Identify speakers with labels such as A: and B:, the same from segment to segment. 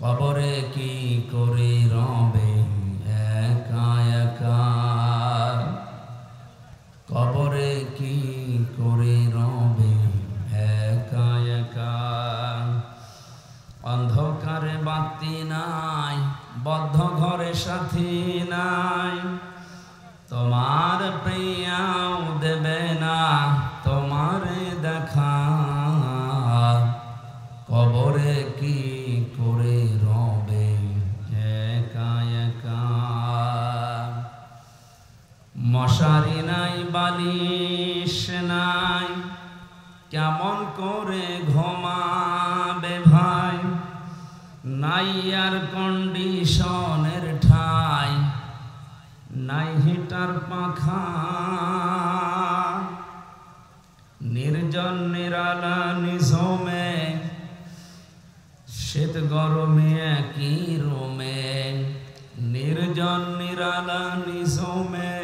A: কবরে কি করে রবে একা একা, কবরে কি করে রবে একা একা। অন্ধকারে বাতি নাই, বদ্ধ ঘরে সাথী নাই, তোমার প্রিয়াও দেবে না তোমারে দেখা। কবরে কি করে রবে একা একা। মশারি নাই, বালিশ নাই, কেমন করে ঘুমাবে ভাই। নাই আর কন্ডিশনের ঠাই, নাই হিটার পাখা। নির্জন নিরালা নিঝুমে, শীত গরমে একই রুমে। নির্জন নিরালা নিঝুমে,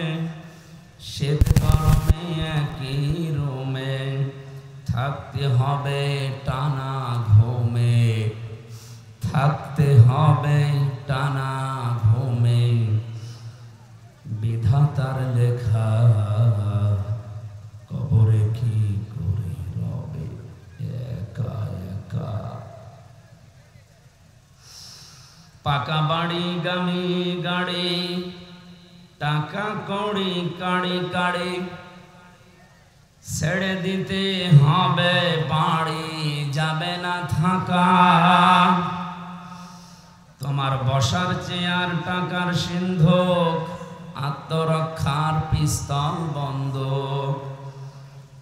A: শীত গরমে একই রুমে। থাকতে হবে টানা ঘুমে, থাকতে হবে টানা ঘুমে। বিধাতার লেখা কবরে কি করে রবে একা একা। পাকা বাড়ি গামি গাড়ি, টাকা কড়ি কাড়ি কাড়ি। ছেড়ে দিতে হবে বাড়ি, যাবে না থাকা। তোমার বসার চেয়ার টাকার সিন্ধুক, আত্মরক্ষার পিস্তল বন্ধ।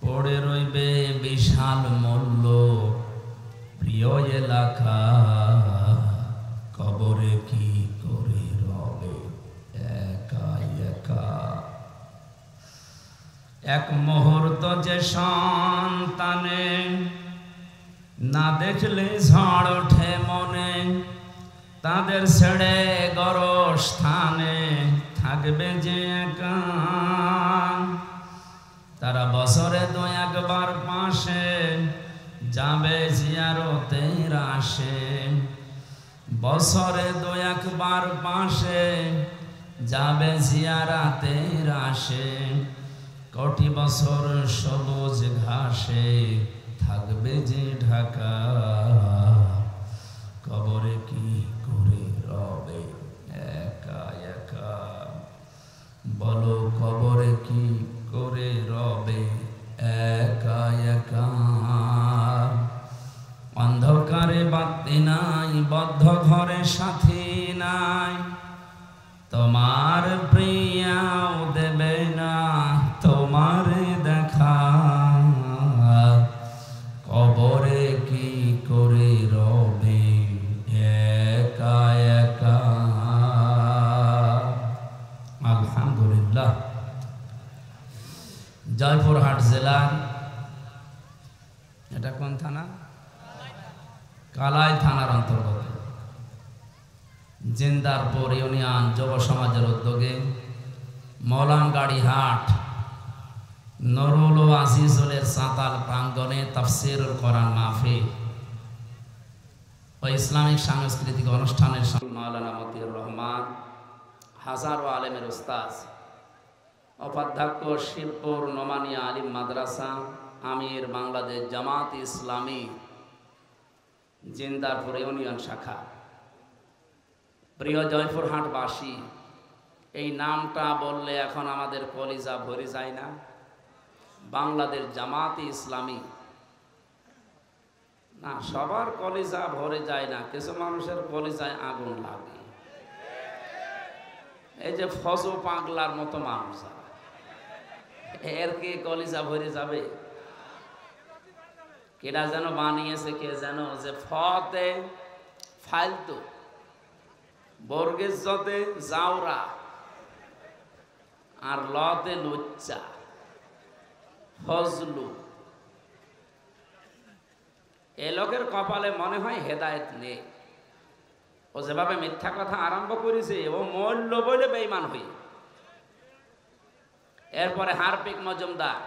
A: পড়ে রইবে বিশাল মূল্য প্রিয় এলাকা। কবরে কি করে রবে একা একা। এক মুহূর্ত যে সন্তানে, না দেখলে ঝড় ওঠে মনে। তাদের ছেড়ে গরস্থানে থাকবে যে একা। তারা বছরে দু একবার পাশে যাবে জিয়ারতের আসে। বছরে দু একবার পাশে যাবে জিয়ারাতের আসে। কোটি বছর সবুজ ঘাসে থাকবে যে ঢাকা। কবরে কি করে রবে একা একা। বলো কবরে কি করে রবে একা একা। অন্ধকারে বাতি নাই, বদ্ধ ঘরে সাথী নাই, তোমার প্রিয়াও দেবে না তোমারে দেখা। কবরে কি করে রবে একা একা। আলহামদুলিল্লাহ। জয়পুরহাট জেলার, এটা কোন থানা? কালাই থানার অন্তর্গত জিন্দারপুর ইউনিয়ন যুব সমাজের উদ্যোগে মৌলানগাড়ি হাট নুরুল ও আজিজুলের সাঁতাল প্রাঙ্গণে তাফসীরুল কোরআন মাহফিল ও ইসলামিক সাংস্কৃতিক অনুষ্ঠানের মাওলানা মতিউর রহমান হাজারো আলেমের উস্তাদ, উপাধ্যক্ষ শিবপুর নোমানিয়া আলিম মাদ্রাসা, আমির বাংলাদেশ জামাত ইসলামী জিন্দারপুর ইউনিয়ন শাখা। প্রিয় জয়পুরহাটবাসী, এই নামটা বললে এখন আমাদের কলিজা ভরে যায় না? বাংলাদেশ জামাত ইসলামী না, সবার কলিজা ভরে যায় না, কিছু মানুষের কলিজায় আগুন লাগে। এই যে ফজো পাগলার মতো মানুষ, এর কি কলিজা ভরে যাবে? কেডা যেন বানিয়েছে, কে যেন, যে ফতে ফালতু, বর্গের জতে জাউরা, আর লতে লুচ্চা, ফজলু। এ লোকের কপালে মনে হয় হেদায়েত নেই। ও যেভাবে মিথ্যা কথা আরম্ভ করেছে, ও মূল্য বলে বেঈমান হই। এরপরে হারপিক মজুমদার,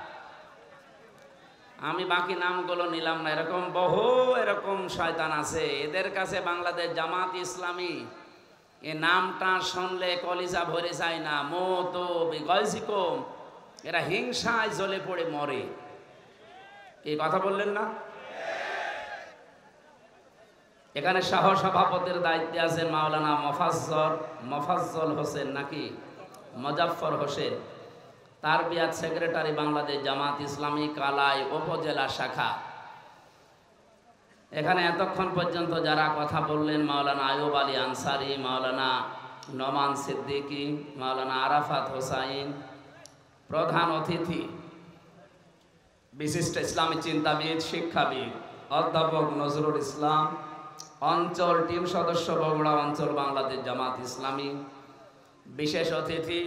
A: আমি বাকি নামগুলো নিলাম না, এরকম বহু এরকম শয়তান আছে। এদের কাছে বাংলাদেশ জামাত ইসলামী এ নামটা শুনলে কলিজা ভরে যায় না। মতো গয়জিকম, এরা হিংসায় জ্বলে পড়ে মরে। এই কথা বললেন না? এখানে সহসভাপতির দায়িত্বে আছেন মাওলানা মফাজ্জল হোসেন নাকি মুজাফফর হোসেন, তারবিয়াত সেক্রেটারি বাংলাদেশ জামাত ইসলামী কালাই উপজেলা শাখা। এখানে এতক্ষণ পর্যন্ত যারা কথা বললেন, মাওলানা আয়ুব আলী আনসারি, মাওলানা নোমান সিদ্দিকী, মাওলানা আরাফাত হোসাইন, প্রধান অতিথি বিশিষ্ট ইসলামী চিন্তাবিদ শিক্ষাবিদ অধ্যাপক নজরুল ইসলাম, অঞ্চল টিম সদস্য বগুড়া অঞ্চল বাংলাদেশ জামাত ইসলামী, বিশেষ অতিথি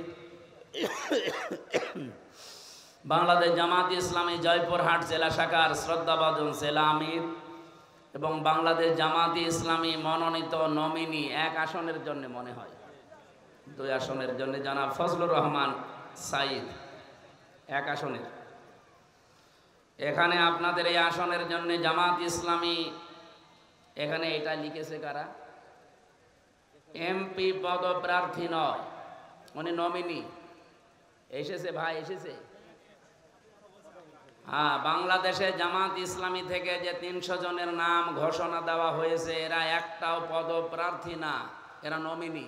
A: বাংলাদেশ জামাত ইসলামী জয়পুরহাট জেলা শাখার শ্রদ্ধাভাজন জেলা আমির এবং বাংলাদেশ জামাত ইসলামী মনোনীত নমিনি এক আসনের জন্য, মনে হয় 2 আসনের জন্য, জনাব ফজলুর রহমান সাইদ এক আসনের। এখানে আপনাদের এই আসনের জন্য জামাত ইসলামী এখানে এটা লিখেছে কারা? এমপি পদপ্রার্থী নয়, উনি নমিনি। এসেছে ভাই, এসেছে। হ্যাঁ, বাংলাদেশে জামাত ইসলামী থেকে যে 300 জনের নাম ঘোষণা দেওয়া হয়েছে, এরা একটাও পদপ্রার্থী না, এরা নমিনি।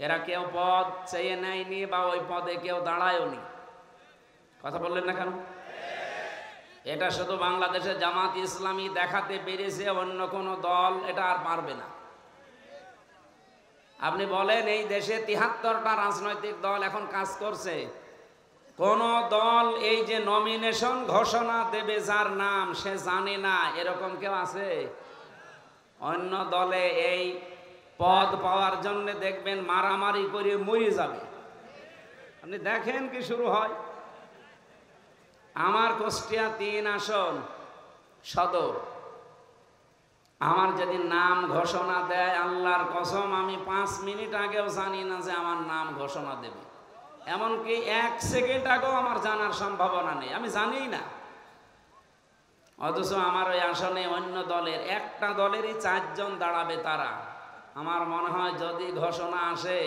A: এরা কেউ পদ চেয়ে নেয়নি বা ওই পদে কেউ দাঁড়ায়নি। কথা বললেন না কেন? এটা শুধু বাংলাদেশে জামাত ইসলামী দেখাতে পেরেছে, অন্য কোনো দল এটা আর পারবে না। আপনি বলেন এই দেশে 73টা রাজনৈতিক দল এখন কাজ করছে, কোন দল এই যে নমিনেশন ঘোষণা দেবে যার নাম সে জানে না, এরকম কেউ আছে? অন্য দলে এই পদ পাওয়ার জন্য দেখবেন মারামারি করে মরে যাবে। আপনি দেখেন কি শুরু হয়। আমার কুষ্টিয়া 3 আসন সদর, আমার যেদিন নাম ঘোষণা দেয়, আল্লাহর কসম আমি 5 মিনিট আগেও জানি না যে আমার নাম ঘোষণা দেবে। এমনকি 1 সেকেন্ড আগেও আমার জানার সম্ভাবনা নেই, আমি জানি না। অথচ আমার ওই আসনে অন্য দলের একটা দলেরই 4 জন দাঁড়াবে। তারা, আমার মনে হয় যদি ঘোষণা আসে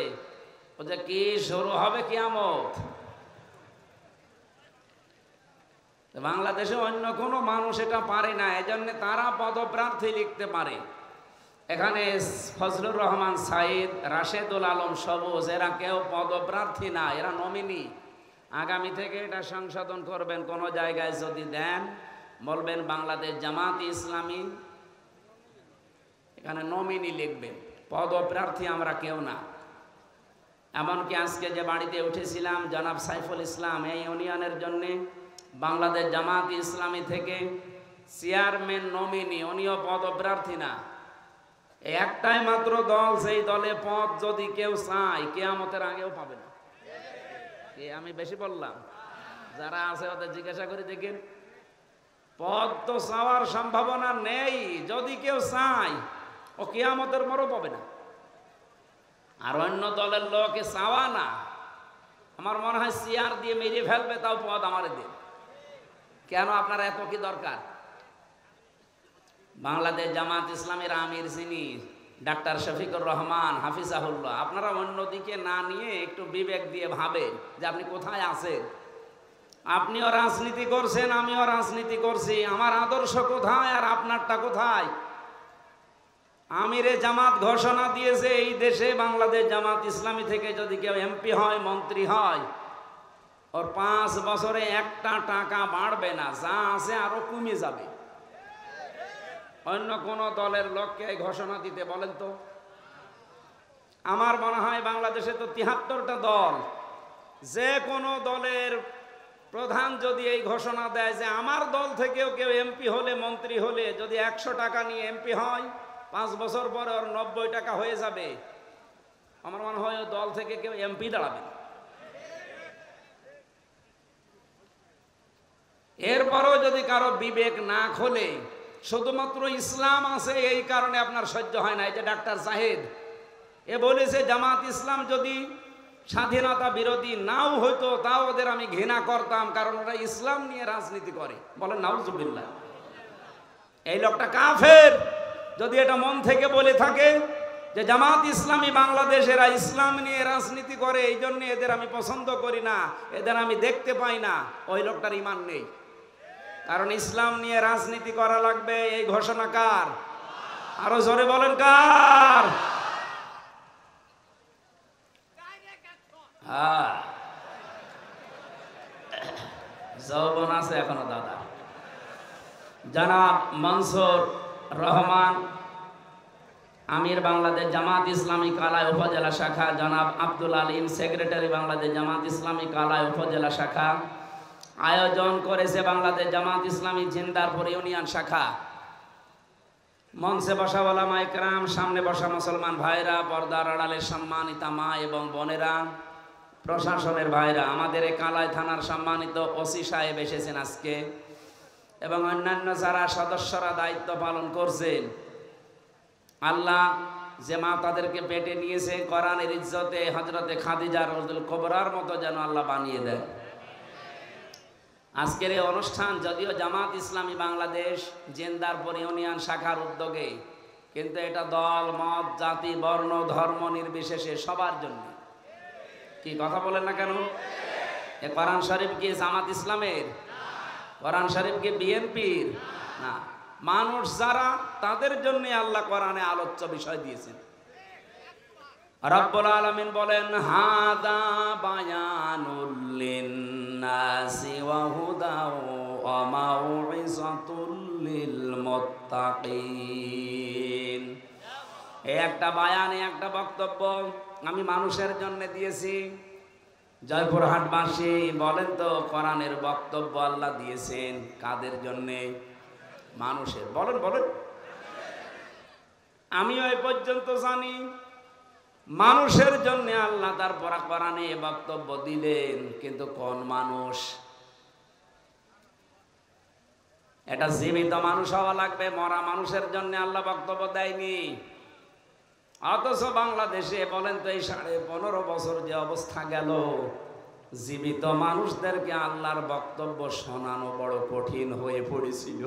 A: ও যে কি শুরু হবে কিয়ামত। বাংলাদেশে অন্য কোনো মানুষ এটা পারে না, এজন্য তারা পদপ্রার্থী লিখতে পারে। এখানে ফজলুর রহমান সাইদ, রাশেদুল আলম সবুজ, এরা কেউ পদপ্রার্থী না, এরা নমিনি। আগামী থেকে এটা সংশোধন করবেন, কোনো জায়গায় যদি দেন বলবেন বাংলাদেশ জামাত ইসলামী, এখানে নমিনি লিখবেন, পদপ্রার্থী আমরা কেউ না। এমনকি আজকে যে বাড়িতে উঠেছিলাম, জনাব সাইফুল ইসলাম এই ইউনিয়নের জন্যে বাংলাদেশ জামাত ইসলামী থেকে চেয়ারম্যান নমিনি, উনিও পদপ্রার্থী না। একটাই মাত্র দল, সেই দলে পদ যদি কেউ চায় কিয়ামতের আগেও পাবে না। আমি বেশি বললাম? যারা আছে ওদের জিজ্ঞাসা করে দেখেন, পদ তো চাওয়ার সম্ভাবনা নেই, যদি কেউ চায় ও কিয়ামতের পরও পাবে না। আর অন্য দলের লোকে চাওয়া না, আমার মনে হয় চেয়ার দিয়ে মেরে ফেলবে, তাও পদ আমারে দিন। কেন আপনার এত কি দরকার? বাংলাদেশ জামাত ইসলামের আমির যিনি ডাক্তার শফিকুর রহমান হাফিজাহুল্লাহ, আপনারা অন্যদিকে না নিয়ে একটু বিবেক দিয়ে ভাবেন যে আপনি কোথায় আছেন। আপনিও রাজনীতি করছেন, আমিও রাজনীতি করছি, আমার আদর্শ কোথায় আর আপনারটা কোথায়? আমিরে জামাত ঘোষণা দিয়েছে এই দেশে বাংলাদেশ জামাত ইসলামী থেকে যদি কেউ এমপি হয়, মন্ত্রী হয়, ওর 5 বছরে 1টা টাকা বাড়বে না, যা আছে আরো কমে যাবে। অন্য কোন দলের লোককে এই ঘোষণা দিতে বলেন তো? আমার মনে হয় বাংলাদেশে তো 73টা দল, যে কোনো দলের প্রধান যদি এই ঘোষণা দেয় যে আমার দল থেকেও কেউ এমপি হলে, মন্ত্রী হলে যদি 100 টাকা নিয়ে এমপি হয়, 5 বছর পরে ওর 90 টাকা হয়ে যাবে, আমার মনে হয় ওই দল থেকে কেউ এমপি দাঁড়াবে না। এরপরও যদি কারো বিবেক না খোলে, শুধুমাত্র ইসলাম আছে এই কারণে আপনার সহ্য হয় না। এই যে ডাক্তার জাহেদ, এ বলেছে জামাত ইসলাম যদি স্বাধীনতা বিরোধী নাও হইতো, তাও ওদের আমি ঘৃণা করতাম, কারণ ওরা ইসলাম নিয়ে রাজনীতি করে। বলেন নাউজুবিল্লাহ। এই লোকটা কাফের। যদি এটা মন থেকে বলে থাকে যে জামাত ইসলামী বাংলাদেশেরা ইসলাম নিয়ে রাজনীতি করে, এই জন্য এদের আমি পছন্দ করি না, এদের আমি দেখতে পাই না, ওই লোকটার ঈমান নেই। কারণ ইসলাম নিয়ে রাজনীতি করা লাগবে, এই ঘোষণা কার? আরো জোরে বলেন কার? হ্যাঁ, যৌবন আছে এখনো দাদা। জনাব মনসুর রহমান, আমির বাংলাদেশ জামাত ইসলামী কালায় উপজেলা শাখা, জনাব আব্দুল আলিম, সেক্রেটারি বাংলাদেশ জামাত ইসলামী কালায় উপজেলা শাখা। আয়োজন করেছে বাংলাদেশ জামাত ইসলামী জিন্দারপুর ইউনিয়ন শাখা। মঞ্চে বসা ওলামা ইকরাম, সামনে বসা মুসলমান ভাইরা, পর্দার আড়ালের সম্মানিতা মা এবং বোনেরা, প্রশাসনের ভাইরা, আমাদের এই কালাই থানার সম্মানিত ওসি সাহেব এসেছেন আজকে, এবং অন্যান্য যারা সদস্যরা দায়িত্ব পালন করছেন। আল্লাহ যে মা তাদেরকে পেটে নিয়েছে, কোরআনের ইজ্জতে হযরতে খাদিজা রাদিয়াল্লাহু কুবরার মতো যেন আল্লাহ বানিয়ে দেয়। আজকের এই অনুষ্ঠান যদিও জামাত ইসলামী বাংলাদেশ জিন্দারপুর ইউনিয়ন শাখার উদ্যোগে, কিন্তু এটা দল মত জাতি বর্ণ ধর্ম নির্বিশেষে সবার জন্য। কি কথা বলেন না কেন? এ কোরআন শরীফ কি জামাত ইসলামের? কোরআন শরীফ কি বিএনপির? না, মানুষ যারা, তাদের জন্য আল্লাহ কোরআনে আলোচ্য বিষয় দিয়েছেন। রব্বুল আলামিন বলেন, হাদা বায়ানুল লিন্নাসি ওয়া হুদা ওয়া মাউইযাতুল লিল মুত্তাকিন। এই একটা বায়ান, একটা বক্তব্য আমি মানুষের জন্য দিয়েছি। জয়পুরহাটবাসী বলেন তো, কোরআনের বক্তব্য আল্লাহ দিয়েছেন কাদের জন্য? মানুষের। বলেন বলেন। আমিও এই পর্যন্ত জানি মানুষের জন্য আল্লাহ তারপর কোরআনে বক্তব্য দিলেন, কিন্তু কোন মানুষ? এটা জীবিত মানুষ হওয়া লাগবে, মরা মানুষের জন্য আল্লাহ বক্তব্য দেয়নি। অথচ বাংলাদেশে বলেন তো, এই 15.5 বছর যে অবস্থা গেল, জীবিত মানুষদেরকে আল্লাহর বক্তব্য শোনানো বড় কঠিন হয়ে পড়েছিল।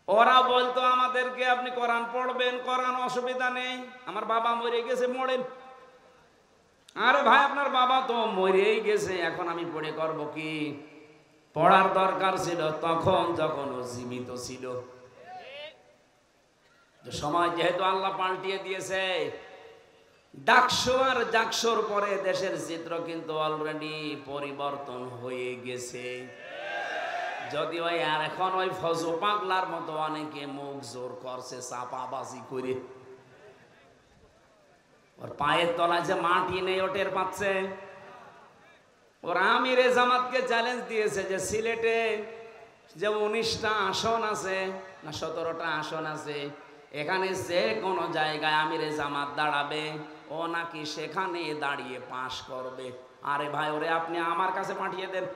A: ওরা বলতো আমাদেরকে, আপনি কোরআন পড়বেন, কোরআন অসুবিধা নেই, আমার বাবা মরে গেছে, মরেন। আরে ভাই, আপনার বাবা তো মরেই গেছে, এখন আমি পড়ে করব কি? পড়ার দরকার ছিল তখন যখন ও জীবিত ছিল। সময় যেহেতু আল্লাহ পাল্টিয়ে দিয়েছে, ডাকসু আর জাকসুর পরে দেশের চিত্র কিন্তু অলরেডি পরিবর্তন হয়ে গেছে। যদিও আর এখন ওই ফজু পাগলার মতো অনেকে মুখ জোর করছে চাপাবাজি করে, ওর পায়ের তলায় যে মাটি নেই ওটের পাচ্ছে। ওর আমিরে জামাতকে চ্যালেঞ্জ দিয়েছে যে সিলেটে যে 19টা আসন আছে না 17টা আসন আছে, এখানে যে কোনো জায়গায় আমিরে জামাত দাঁড়াবে, ও নাকি সেখানে দাঁড়িয়ে পাশ করবে। আরে ভাই, ওরে আপনি আমার কাছে পাঠিয়ে দেন,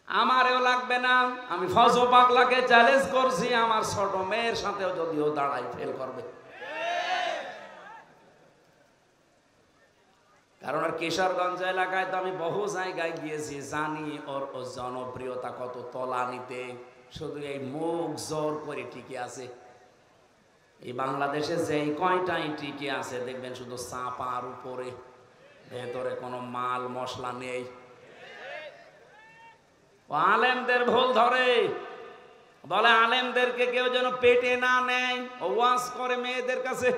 A: আমারেও লাগবে না। আমি ফজল পাগলাকে চ্যালেঞ্জ করছি, আমার ছোট মেয়ের সাথেও যদিও দাঁড়াই ফেল করবে। কারণ আর কিশোরগঞ্জ এলাকায় তো আমি বহু জায়গায় গিয়েছি, জানি ওর জনপ্রিয়তা কত তলানিতে। শুধু এই মুখ জোর করে টিকে আছে। এই বাংলাদেশে যেই কয়টাই টিকে আছে দেখবেন শুধু চাপার উপরে, ভেতরে কোনো মাল মশলা নেই। আলেমদের ভুল ধরে, বলে আলেমদেরকে কেউ যেন পেটে না নেয়, ও ওয়াজ করে মেয়েদের কাছে।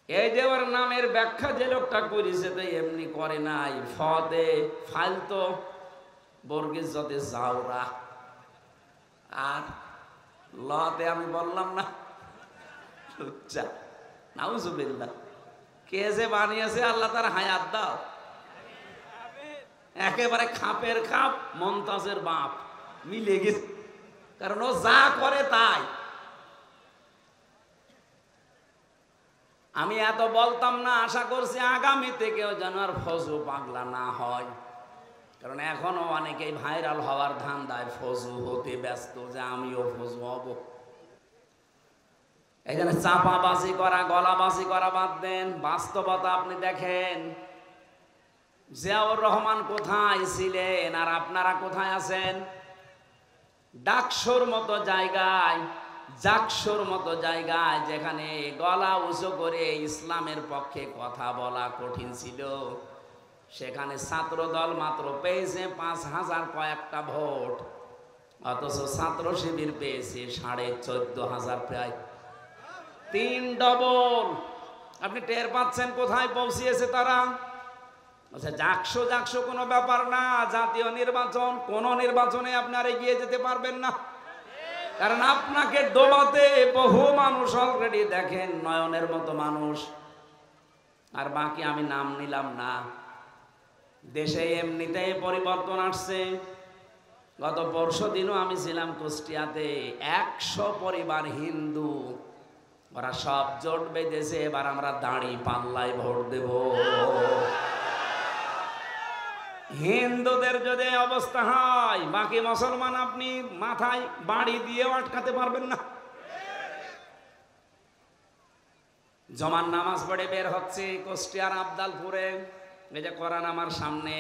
A: এই যে ওর নামের ব্যাখ্যা যে লোকটা করেছে, তো এমনি করে নাই। ফদে ফালতো বর্গিস যতে জাউরা, আর লতে আমি বললাম না লুচ্চা। নাউজুবিল্লাহ। কে যে বানিয়েছে আল্লাহ তার হায়াত দাও। একেবারে খাপের খাপ, মমতাজের বাপ মিলে গেছে, কারণ ও যা করে তাই। আমি এত বলতাম না, আশা করছি আগামীতে কেউ যেন আর ফজু পাগলা না হয়, কারণ এখনো অনেকেই ভাইরাল হওয়ার ধান্দায় ফজু হতে ব্যস্ত, যে আমিও ফজু হব। এই জন্য চাপাবাজি করা, গলাবাজি করা বাদ দেন। বাস্তবতা আপনি দেখেন, জিয়াউর রহমান কোথায় ছিলেন আর আপনারা কোথায় আছেন? ডাকসুর মতো জায়গায়, জাকসুর মতো জায়গায়, যেখানে গলা উঁচু করে ইসলামের পক্ষে কথা বলা কঠিন ছিল, সেখানে ছাত্র দল মাত্র পেয়েছে 5,000 কয়েকটা ভোট, অথচ ছাত্র শিবির পেয়েছে 14,500, প্রায় 3 ডবল। আপনি টের পাচ্ছেন কোথায় পৌঁছিয়েছে তারা? আচ্ছা, জাকসো কোনো ব্যাপার না, জাতীয় নির্বাচন, কোন নির্বাচনে আপনার এগিয়ে যেতে পারবেন না, কারণ আপনাকে ডোবাতে বহু মানুষ অলরেডি দেখেন, নয়নের মতো মানুষ। আর বাকি আমি নাম নিলাম না। দেশে এমনিতেই পরিবর্তন আসছে। গত পরশু দিনও আমি ছিলাম কুষ্টিয়াতে, 100 পরিবার হিন্দু, ওরা সব জোট বেঁধেছে, এবার আমরা দাঁড়ি পাল্লায় ভোট দেব। হিন্দুদের যদি অবস্থা হয়, বাকি মুসলমান আপনি মাথায় বাড়ি দিয়েও আটকাতে পারবেন না। জমান নামাজ পড়ে বের হচ্ছে কুষ্টিয়ার আবদালপুরে, এই যে কোরআন আমার সামনে,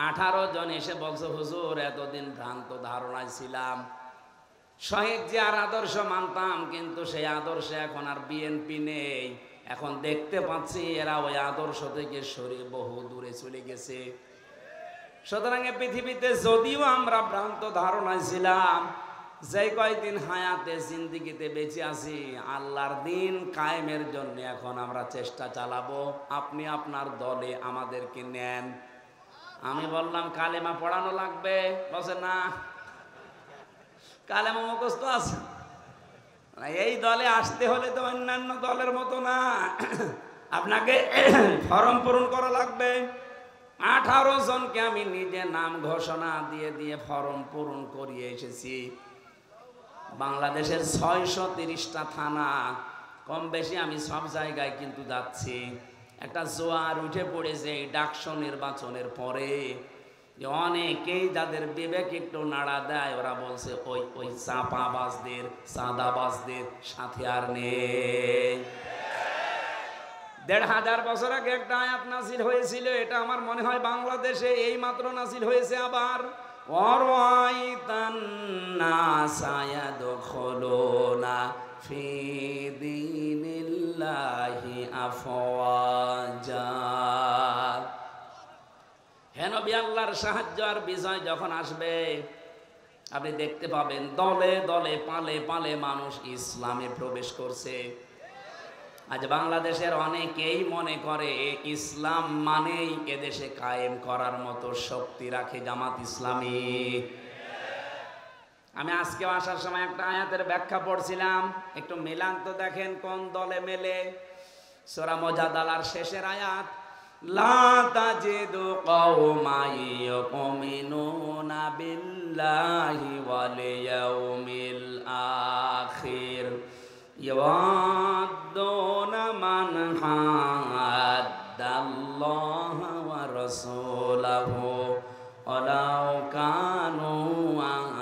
A: 18 জন এসে বলছে, হুজুর এতদিন ভ্রান্ত ধারণায় ছিলাম, শহীদ জিয়ার আদর্শ মানতাম, কিন্তু সেই আদর্শে এখন আর বিএনপি নেই, এখন দেখতে পাচ্ছি এরা ওই আদর্শ থেকে সরে বহু দূরে চলে গেছে। সুতরাং পৃথিবীতে যদিও আমরা ভ্রান্ত ধারণায় ছিলাম, যে কয়দিন হায়াতে জিন্দিগিতে বেঁচে আছি, আল্লাহর দিন কায়েমের জন্য এখন আমরা চেষ্টা চালাবো। আপনি আপনার দলে আমাদেরকে নেন। আমি বললাম কালেমা পড়ানো লাগবে, বলছে না, কালেমা মুখস্থ আছে, এই দলে আসতে হলে তো অন্যান্য দলের মতো না, আপনাকে ফর্ম পূরণ করা লাগবে। 18 জনকে আমি নিজে নাম ঘোষণা দিয়ে দিয়ে ফর্ম পূরণ করিয়ে এসেছি। বাংলাদেশের 630টা থানা, কম বেশি আমি সব জায়গায় কিন্তু যাচ্ছি। একটা জোয়ার উঠে পড়েছে এই ডাকসু নির্বাচনের পরে, যে অনেকেই যাদের বিবেক একটু নাড়া দেয়, ওরা বলছে ওই চাপাবাজদের, চাঁদাবাজদের সাথে আর নেই। 1,500 বছর আগে একটা আয়াত নাযিল হয়েছিল, এটা আমার মনে হয় বাংলাদেশে এই মাত্র নাযিল হয়েছে আবার। ওয়ারাইতান নাসা ইয়াদখুলুনা ফি দীনিল্লাহি আফওয়াজা। হে নবী, আল্লাহর সাহায্য আর বিজয় যখন আসবে, আপনি দেখতে পাবেন দলে দলে পালে পালে মানুষ ইসলামে প্রবেশ করছে। আজ বাংলাদেশের অনেকেই মনে করে ইসলাম মানেই এদেশে কায়েম করার মতো শক্তি রাখে জামাত ইসলামী। আমি আজকে আসার সময় একটা আয়াতের ব্যাখ্যা পড়ছিলাম, একটু মিলান তো দেখেন কোন দলে মেলে। সূরা মুজাদালার শেষের আয়াত, লা তাজিদু কওমান ইউমিনুনা বিল্লাহি ওয়াল ইয়াউমিল আখির ইয়াওয়াদ্দুনা মান হাদ্দাল্লাহা ওয়া রাসূলাহু ওয়ালাউ কানু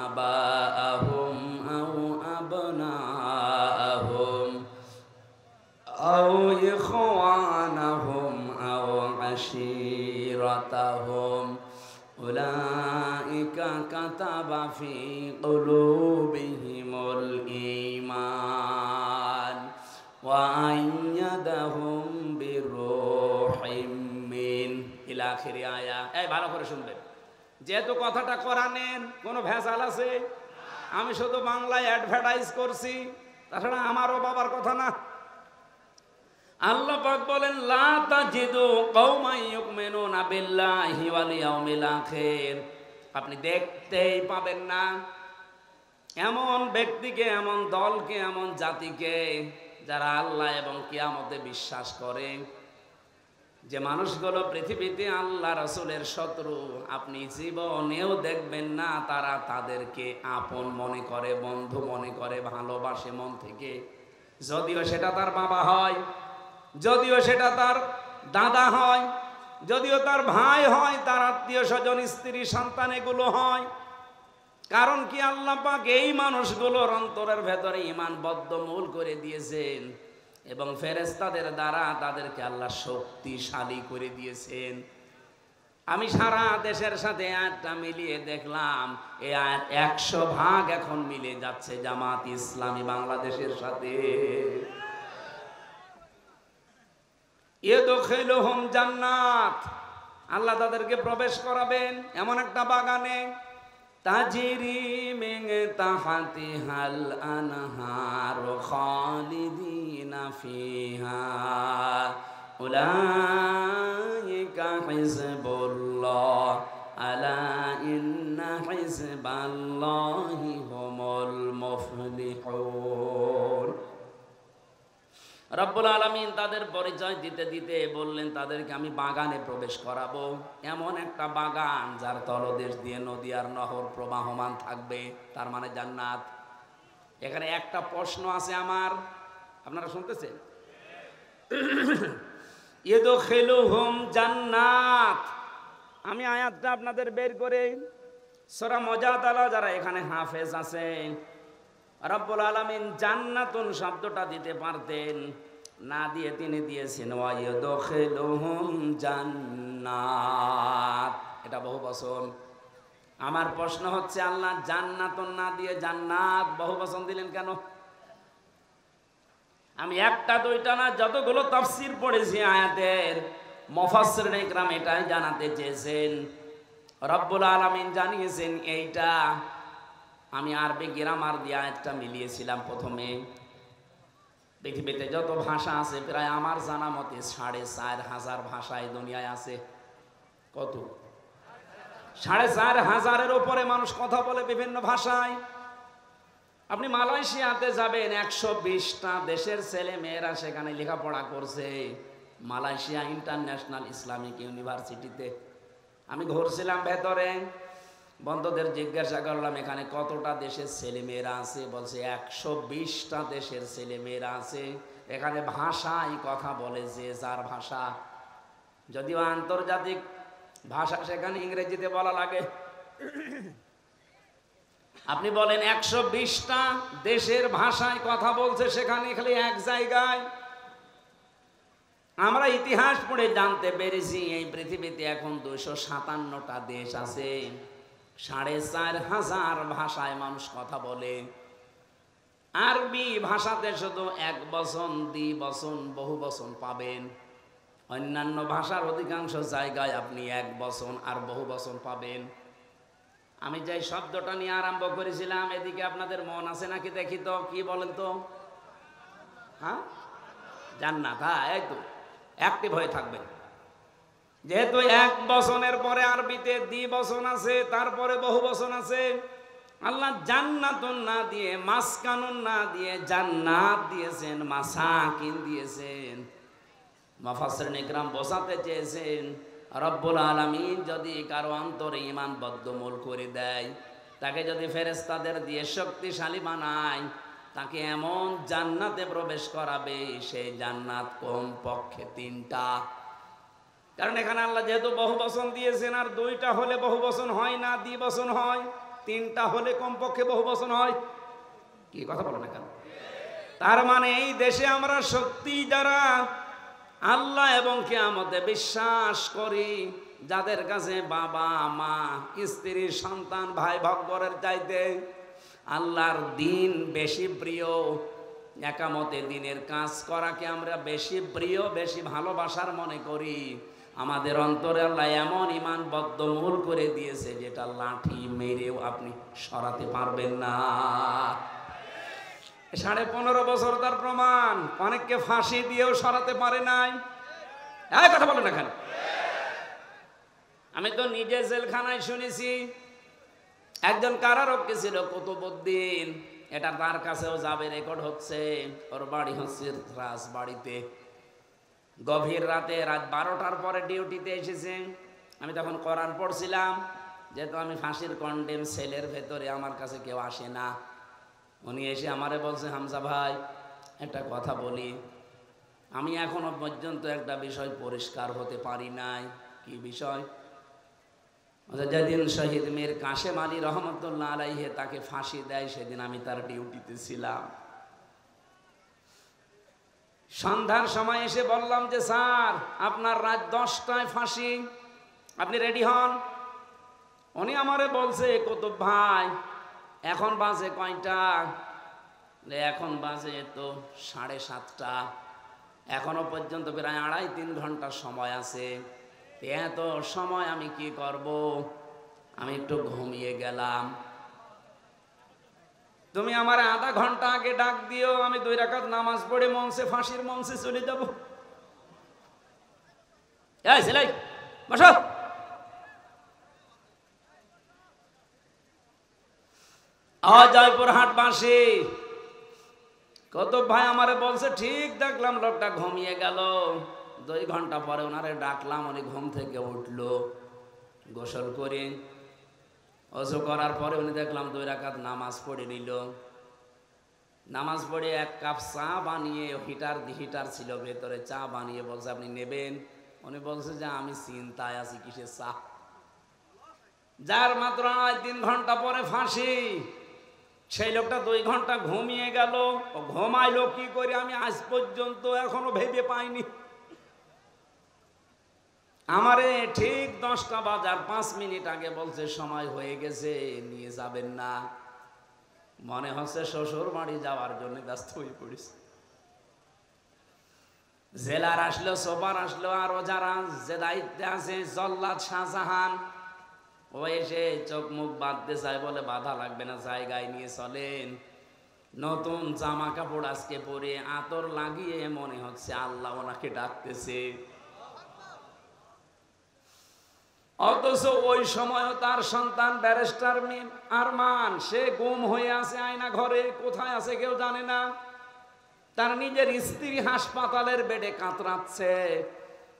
A: আবাআহুম আও আবনাআহুম আও ইখওয়ানাহুম আও আশীরাতাহুম উলাইকা কাতাবা ফি কুলুবিহিমুল ঈমান ওয়া আইয়াদাহুম বিরূহিম মিন ইলা আখিরি আয়া। এই ভালো করে শুনবেন, যেহেতু কথাটা কোরআনের, কোনো ভেজাল আছে? আমি শুধু বাংলায় অ্যাডভার্টাইজ করছি, তাছাড়া আমারও বাবার কথা না। আল্লাহ পাক বলেন, লা তাজিদু কওমান ইউমিনুনা বিল্লাহি ওয়াল ইয়াউমিল আখির, আপনি দেখতেই পাবেন না এমন ব্যক্তিকে, এমন দলকে, এমন জাতিকে যারা আল্লাহ এবং কিয়ামতে বিশ্বাস করে। যে মানুষগুলো পৃথিবীতে আল্লাহ রাসূলের শত্রু, আপনি জীবনেও দেখবেন না তারা তাদেরকে আপন মনে করে, বন্ধু মনে করে, ভালোবাসে মন থেকে। যদিও সেটা তার বাবা হয়, যদিও সেটা তার দাদা হয়, যদিও তার ভাই হয়, তার আত্মীয় স্বজন, স্ত্রী, সন্তান এগুলো হয়, কারণ কি আল্লাহ পাক এই মানুষগুলোর অন্তরের ভেতরে ঈমান বদ্ধমূল করে দিয়েছেন এবং ফেরেশতাদের দ্বারা তাদেরকে আল্লাহ শক্তিশালী করে দিয়েছেন। আমি সারা দেশের সাথে আয়াতটা মিলিয়ে দেখলাম এই আয়াত 100 ভাগ এখন মিলে যাচ্ছে জামাত ইসলামী বাংলাদেশের সাথে। ইয়াদখিলুহুম জান্নাত, আল্লাহ তাদেরকে প্রবেশ করাবেন এমন একটা বাগানে, তাজরি মিন তাহতিহাল আনহার খালিদিনা ফিহা উলাইকা হিজবুল্লাহ আলা ইন্না হিজবাল্লাহি হুমুল মুফলিহুন। রব্বুল আলামিন তাদের পরিচয় দিতে দিতে বললেন তাদেরকে আমি বাগানে প্রবেশ করাবো, এমন একটা বাগান যার তলদেশ দিয়ে নদী আর নহর প্রবাহমান থাকবে, তার মানে জান্নাত। এখানে একটা প্রশ্ন আছে আমার, আপনারা শুনতেছেন? ইয়াদখিলুহুম জান্নাত, আমি আয়াতটা আপনাদের বের করে সূরা মুজাদালা যারা এখানে হাফেজ আছেন, রব্বুল আলামিন জান্নাতুন শব্দটা দিতে পারতেন, না দিয়ে তিনি দিয়েছেন ওয়ায়াদখিলুহুম জান্নাত, এটা বহুবচন। আমার প্রশ্ন হচ্ছে আল্লাহ জান্নাতুন না দিয়ে জান্নাত বহুবচন দিলেন কেন? আমি একটা দুইটা না, যতগুলো তাফসীর পড়েছি আয়াতের, মুফাসসিরিন ইকরাম এটাই জানাতে চেয়েছেন। রব্বুল আলামিন জানিয়েছেন এইটা। আমি আরবি গ্রামার দিয়ে আয়াতটা মিলিয়েছিলাম প্রথমে। পৃথিবীতে যত ভাষা আছে প্রায় আমার জানা মতে 4,500 ভাষা এই দুনিয়ায় আছে। কত? 4,500-এর উপরে মানুষ কথা বলে বিভিন্ন ভাষায়। আপনি মালয়েশিয়াতে যাবেন, 120টা দেশের ছেলে মেয়েরা সেখানে লেখাপড়া করছে, মালয়েশিয়া ইন্টারন্যাশনাল ইসলামিক ইউনিভার্সিটিতে। আমি ঘুরছিলাম ভেতরে, বন্ধুদের জিজ্ঞাসা করলাম এখানে কতটা দেশের ছেলেমেয়েরা আছে, বলছে 120টা দেশের ছেলেমেয়েরা আছে। এখানে ভাষায় কথা বলে যে যার ভাষা, যদিও আন্তর্জাতিক ভাষা সেখানে ইংরেজিতে বলা লাগে। আপনি বলেন 120টা দেশের ভাষায় কথা বলছে সেখানে, খালি এক জায়গায়। আমরা ইতিহাস পড়ে জানতে পেরেছি এই পৃথিবীতে এখন 257টা দেশ আছে, 4,500 ভাষায় মানুষ কথা বলে। আরবি ভাষাতে শুধু এক বচন, দ্বিবচন, বহুবচন পাবেন। অন্যান্য ভাষার অধিকাংশ জায়গায় আপনি এক বচন আর বহুবচন পাবেন। আমি যে শব্দটা নিয়ে আরম্ভ করেছিলাম, এদিকে আপনাদের মন আছে নাকি দেখি তো, কি বলেন তো? হ্যাঁ, জান্নাত। হ্যাঁ, এই তো অ্যাক্টিভ হয়ে থাকবেন। যেহেতু এক বচনের পরে আরবিতে দ্বিবচন আছে, তারপরে বহুবচন আছে। আল্লাহ জান্নাতুন না দিয়ে, মাসকানুন না দিয়ে জান্নাত দিয়েছেন, মাসাকিন দিয়েছেন। মুফাসসিরিন ইকরাম বোঝাতে চেয়েছেন রব্বুল আলামিন যদি কারো অন্তরে ঈমান বদ্ধমূল করে দেয়, তাকে যদি ফেরেশতাদের দিয়ে শক্তিশালী বানায়, তাকে এমন জান্নাতে প্রবেশ করাবে, সেই জান্নাত কমপক্ষে 3টা। কারণ এখানে আল্লাহ যেহেতু বহুবচন দিয়েছেন, আর 2টা হলে বহুবচন হয় না, দ্বিবচন হয়। 3টা হলে কমপক্ষে বহুবচন হয়। কি কথা বলো না কেন? তার মানে এই দেশে আমরা সত্যি যারা আল্লাহ এবং কিয়ামতে বিশ্বাস করি, যাদের কাছে বাবা মা, স্ত্রী, সন্তান, ভাই ভক্করের চাইতে আল্লাহর দিন বেশি প্রিয়, একামতে দিনের কাজ করাকে আমরা বেশি প্রিয়, বেশি ভালোবাসার মনে করি, আমাদের অন্তরে আল্লাহ এমন ঈমান বদ্ধমূল করে দিয়েছে যেটা লাঠি মেরেও আপনি সরাতে পারবেন না। 15.5 বছর তার প্রমাণ। অনেককে ফাঁসি দিয়েও সরাতে পারে নাই। এই কথা বলেন এখানে। আমি তো নিজে জেলখানায় শুনেছি, একজন কারারক্ষী ছিল কুতুবউদ্দিন, এটা তার কাছেও যাবে, রেকর্ড হচ্ছে। ওর বাড়ি হচ্ছে রাজবাড়িতে। গভীর রাতে, রাত 12টার পরে ডিউটিতে এসেছে। আমি তখন কোরআন পড়ছিলাম, যেহেতু আমি ফাঁসির কন্ডেম সেলের ভেতরে, আমার কাছে কেউ আসে না। উনি এসে আমারে বলছে, হামজা ভাই একটা কথা বলি, আমি এখনো পর্যন্ত একটা বিষয় পরিষ্কার হতে পারি নাই। কি বিষয়? যেদিন শহীদ মীর কাশেম আলী রহমতুল্লাহ আলাইহি তাকে ফাঁসি দেয় সেদিন আমি তার ডিউটিতে ছিলাম। সন্ধ্যার সময় এসে বললাম যে স্যার আপনার রাত 10টায় ফাঁসি, আপনি রেডি হন। উনি আমারে বলছে কুতুব ভাই এখন বাজে কয়টা? এখন বাজে তো 7:30। এখনো পর্যন্ত প্রায় 2.5-3 ঘন্টা সময় আছে। এত সময় আমি কি করব? আমি একটু ঘুমিয়ে গেলাম। তুমি আমার আধা ঘন্টা আগে ডাক দিও, আমি 2 রাকাত নামাজ পড়ে মঞ্চে, ফাঁসির মঞ্চে চলে যাব। এই ছেলে বসো। জয়পুরহাটবাসী কুতুব ভাই আমারে বলছে, ঠিক দেখলাম লোকটা ঘুমিয়ে গেল। 2 ঘন্টা পরে ওনারে ডাকলাম, উনি ঘুম থেকে উঠলো, গোসল করে ওযু করার পরে উনি দেখলাম 2 রাকাত নামাজ পড়ে নিল। নামাজ পড়ে 1 কাপ চা বানিয়ে, হিটার ছিল ভেতরে, চা বানিয়ে বলছে আপনি নেবেন? উনি বলছে যে আমি চিন্তায় আছি, কিসের চা? যার মাত্র 2.5-3 ঘন্টা পরে ফাঁসি, সেই লোকটা 2 ঘন্টা ঘুমিয়ে গেল। ও ঘুমাইলো কি করে আমি আজ পর্যন্ত এখনো ভেবে পাইনি। আমারে ঠিক 10টা বাজার 5 মিনিট আগে বলছে সময় হয়ে গেছে, নিয়ে যাবেন না। মনে হচ্ছে শ্বশুর বাড়ি যাওয়ার জন্য ব্যস্ত হয়ে পড়েছে। জেলার আসলো, সুপার আসলো, আরো যারা যে দায়িত্বে আছে, জল্লাদ শাহজাহান, ও এসে চোখ মুখ বাঁধতে চায়, বলে বাধা লাগবে না, জায়গায় নিয়ে চলেন। নতুন জামা কাপড় আজকে পরে আতর লাগিয়ে মনে হচ্ছে আল্লাহ ওনাকে ডাকতেছে। অথচ ওই সময় তার সন্তান ব্যারিস্টার আরমান, সে গুম হয়ে আছে আয়না ঘরে, কোথায় আছে কেউ জানে না। তার নিজের স্ত্রী হাসপাতালের বেডে কাতরাচ্ছে,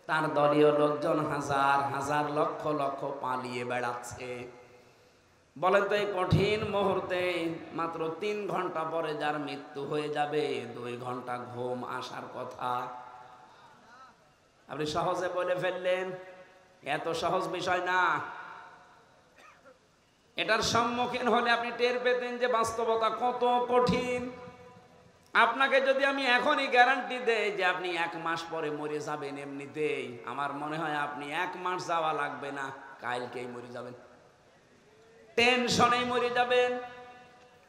A: তার দলীয় লোকজন হাজার হাজার লক্ষ লক্ষ পালিয়ে বেড়াচ্ছে। বলেন তো এই কঠিন মুহূর্তে মাত্র 3 ঘন্টা পরে যার মৃত্যু হয়ে যাবে, 2 ঘন্টা ঘুম আসার কথা আপনি সহজে বলে ফেললেন। এত সহজ বিষয় না। এটার সম্মুখীন হলে আপনি টের পেতেন যে বাস্তবতা কত কঠিন। আপনাকে যদি আমি এখনই গ্যারান্টি দেই যে আপনি 1 মাস পরে মরে যাবেন এমনিতেই, আমার মনে হয় আপনি 1 মাস যাওয়া লাগবে না, কালকেই মরে যাবেন, টেনশনেই মরে যাবেন।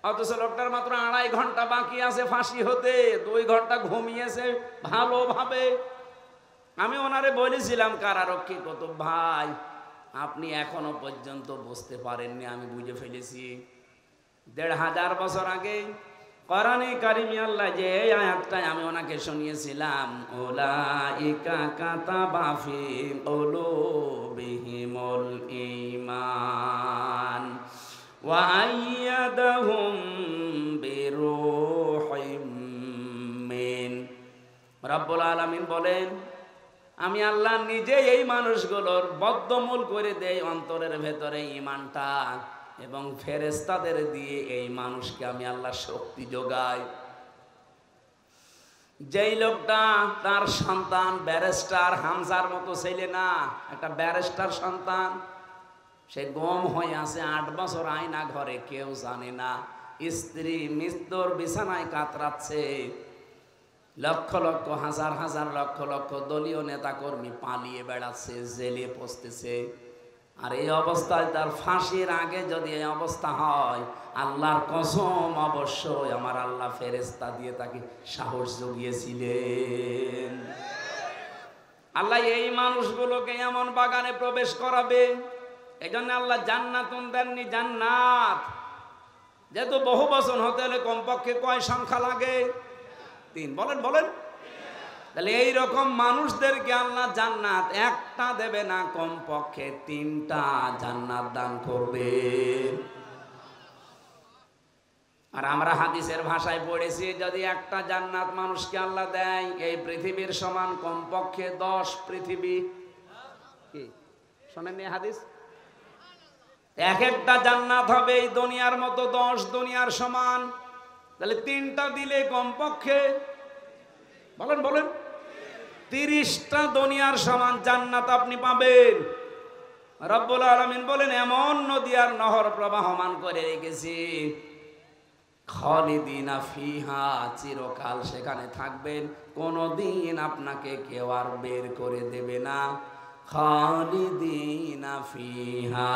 A: অথচ লোকটার মাত্র 2.5 ঘন্টা বাকি আছে ফাঁসি হতে, 2 ঘন্টা ঘুমিয়েছে ভালোভাবে। আমি ওনারে বলেছিলাম কারারক্ষী কুতুব ভাই আপনি এখনো পর্যন্ত বুঝতে পারেননি, আমি বুঝে ফেলেছি। 1500 বছর আগে কোরআনে কারিমে আল্লাহ যে আয়াতটাই আমি ওনাকে শুনিয়েছিলাম, উলাইকা কাতাবা ফি কুলুবিহিমুল ঈমান ওয়া আইয়াদাহুম বিরূহিম মিন। রব্বুল আলামিন বলেন, আমি আল্লাহ নিজে এই মানুষগুলোর বদ্ধমূল করে দেই অন্তরের ভেতরে ঈমানটা, এবং ফেরেশতাদের দিয়ে এই মানুষকে আমি আল্লাহ শক্তি যোগাই। যেই লোকটা তার সন্তান ব্যারিস্টার হামজার মতো ছেলে না, একটা ব্যারিস্টার সন্তান, সে গুম হয়ে আছে 8 বছর আয়না ঘরে, কেউ জানে না, স্ত্রী মৃত্যুর বিছানায় কাতরাচ্ছে, লক্ষ লক্ষ হাজার হাজার লক্ষ লক্ষ দলীয় নেতাকর্মী পালিয়ে বেড়াচ্ছে, জেলে পচতেছে। আর এই অবস্থায় তার ফাঁসির আগে যদি এই অবস্থা হয়, আল্লাহর কসম অবশ্যই আমার আল্লাহ ফেরেশতা দিয়ে তাকে সাহস জুগিয়েছিলেন। আল্লাহ এই মানুষগুলোকে এমন বাগানে প্রবেশ করাবে, এই জন্য আল্লাহ জান্নাতুন দেননি, জান্নাত। যেহেতু বহু বচন হতে হলে কমপক্ষে কয় সংখ্যা লাগে? 3। বলেন বলেন। তাহলে এইরকম মানুষদেরকে আল্লাহ জান্নাত একটা দেবে না, কমপক্ষে 3টা জান্নাত দান করবে। আর আমরা হাদিসের ভাষায় পড়েছি, যদি একটা জান্নাত মানুষকে আল্লাহ দেয়, এই পৃথিবীর সমান কমপক্ষে 10 পৃথিবী। কি শোনেননি হাদিস? এক একটা জান্নাত হবে এই দুনিয়ার মতো 10 দুনিয়ার সমান। তাহলে 3টা দিলে কমপক্ষে বলেন বলেন 30টা দুনিয়ার সমান জান্নাত আপনি পাবেন। রব্বুল আলামিন বলেন এমন নদী আর নহর প্রবাহমান করে রেখেছি, খালিদিনা ফিহা, চিরকাল সেখানে থাকবেন, কোনদিন আপনাকে কেউ আর বের করে দেবে না। খালিদিনা ফিহা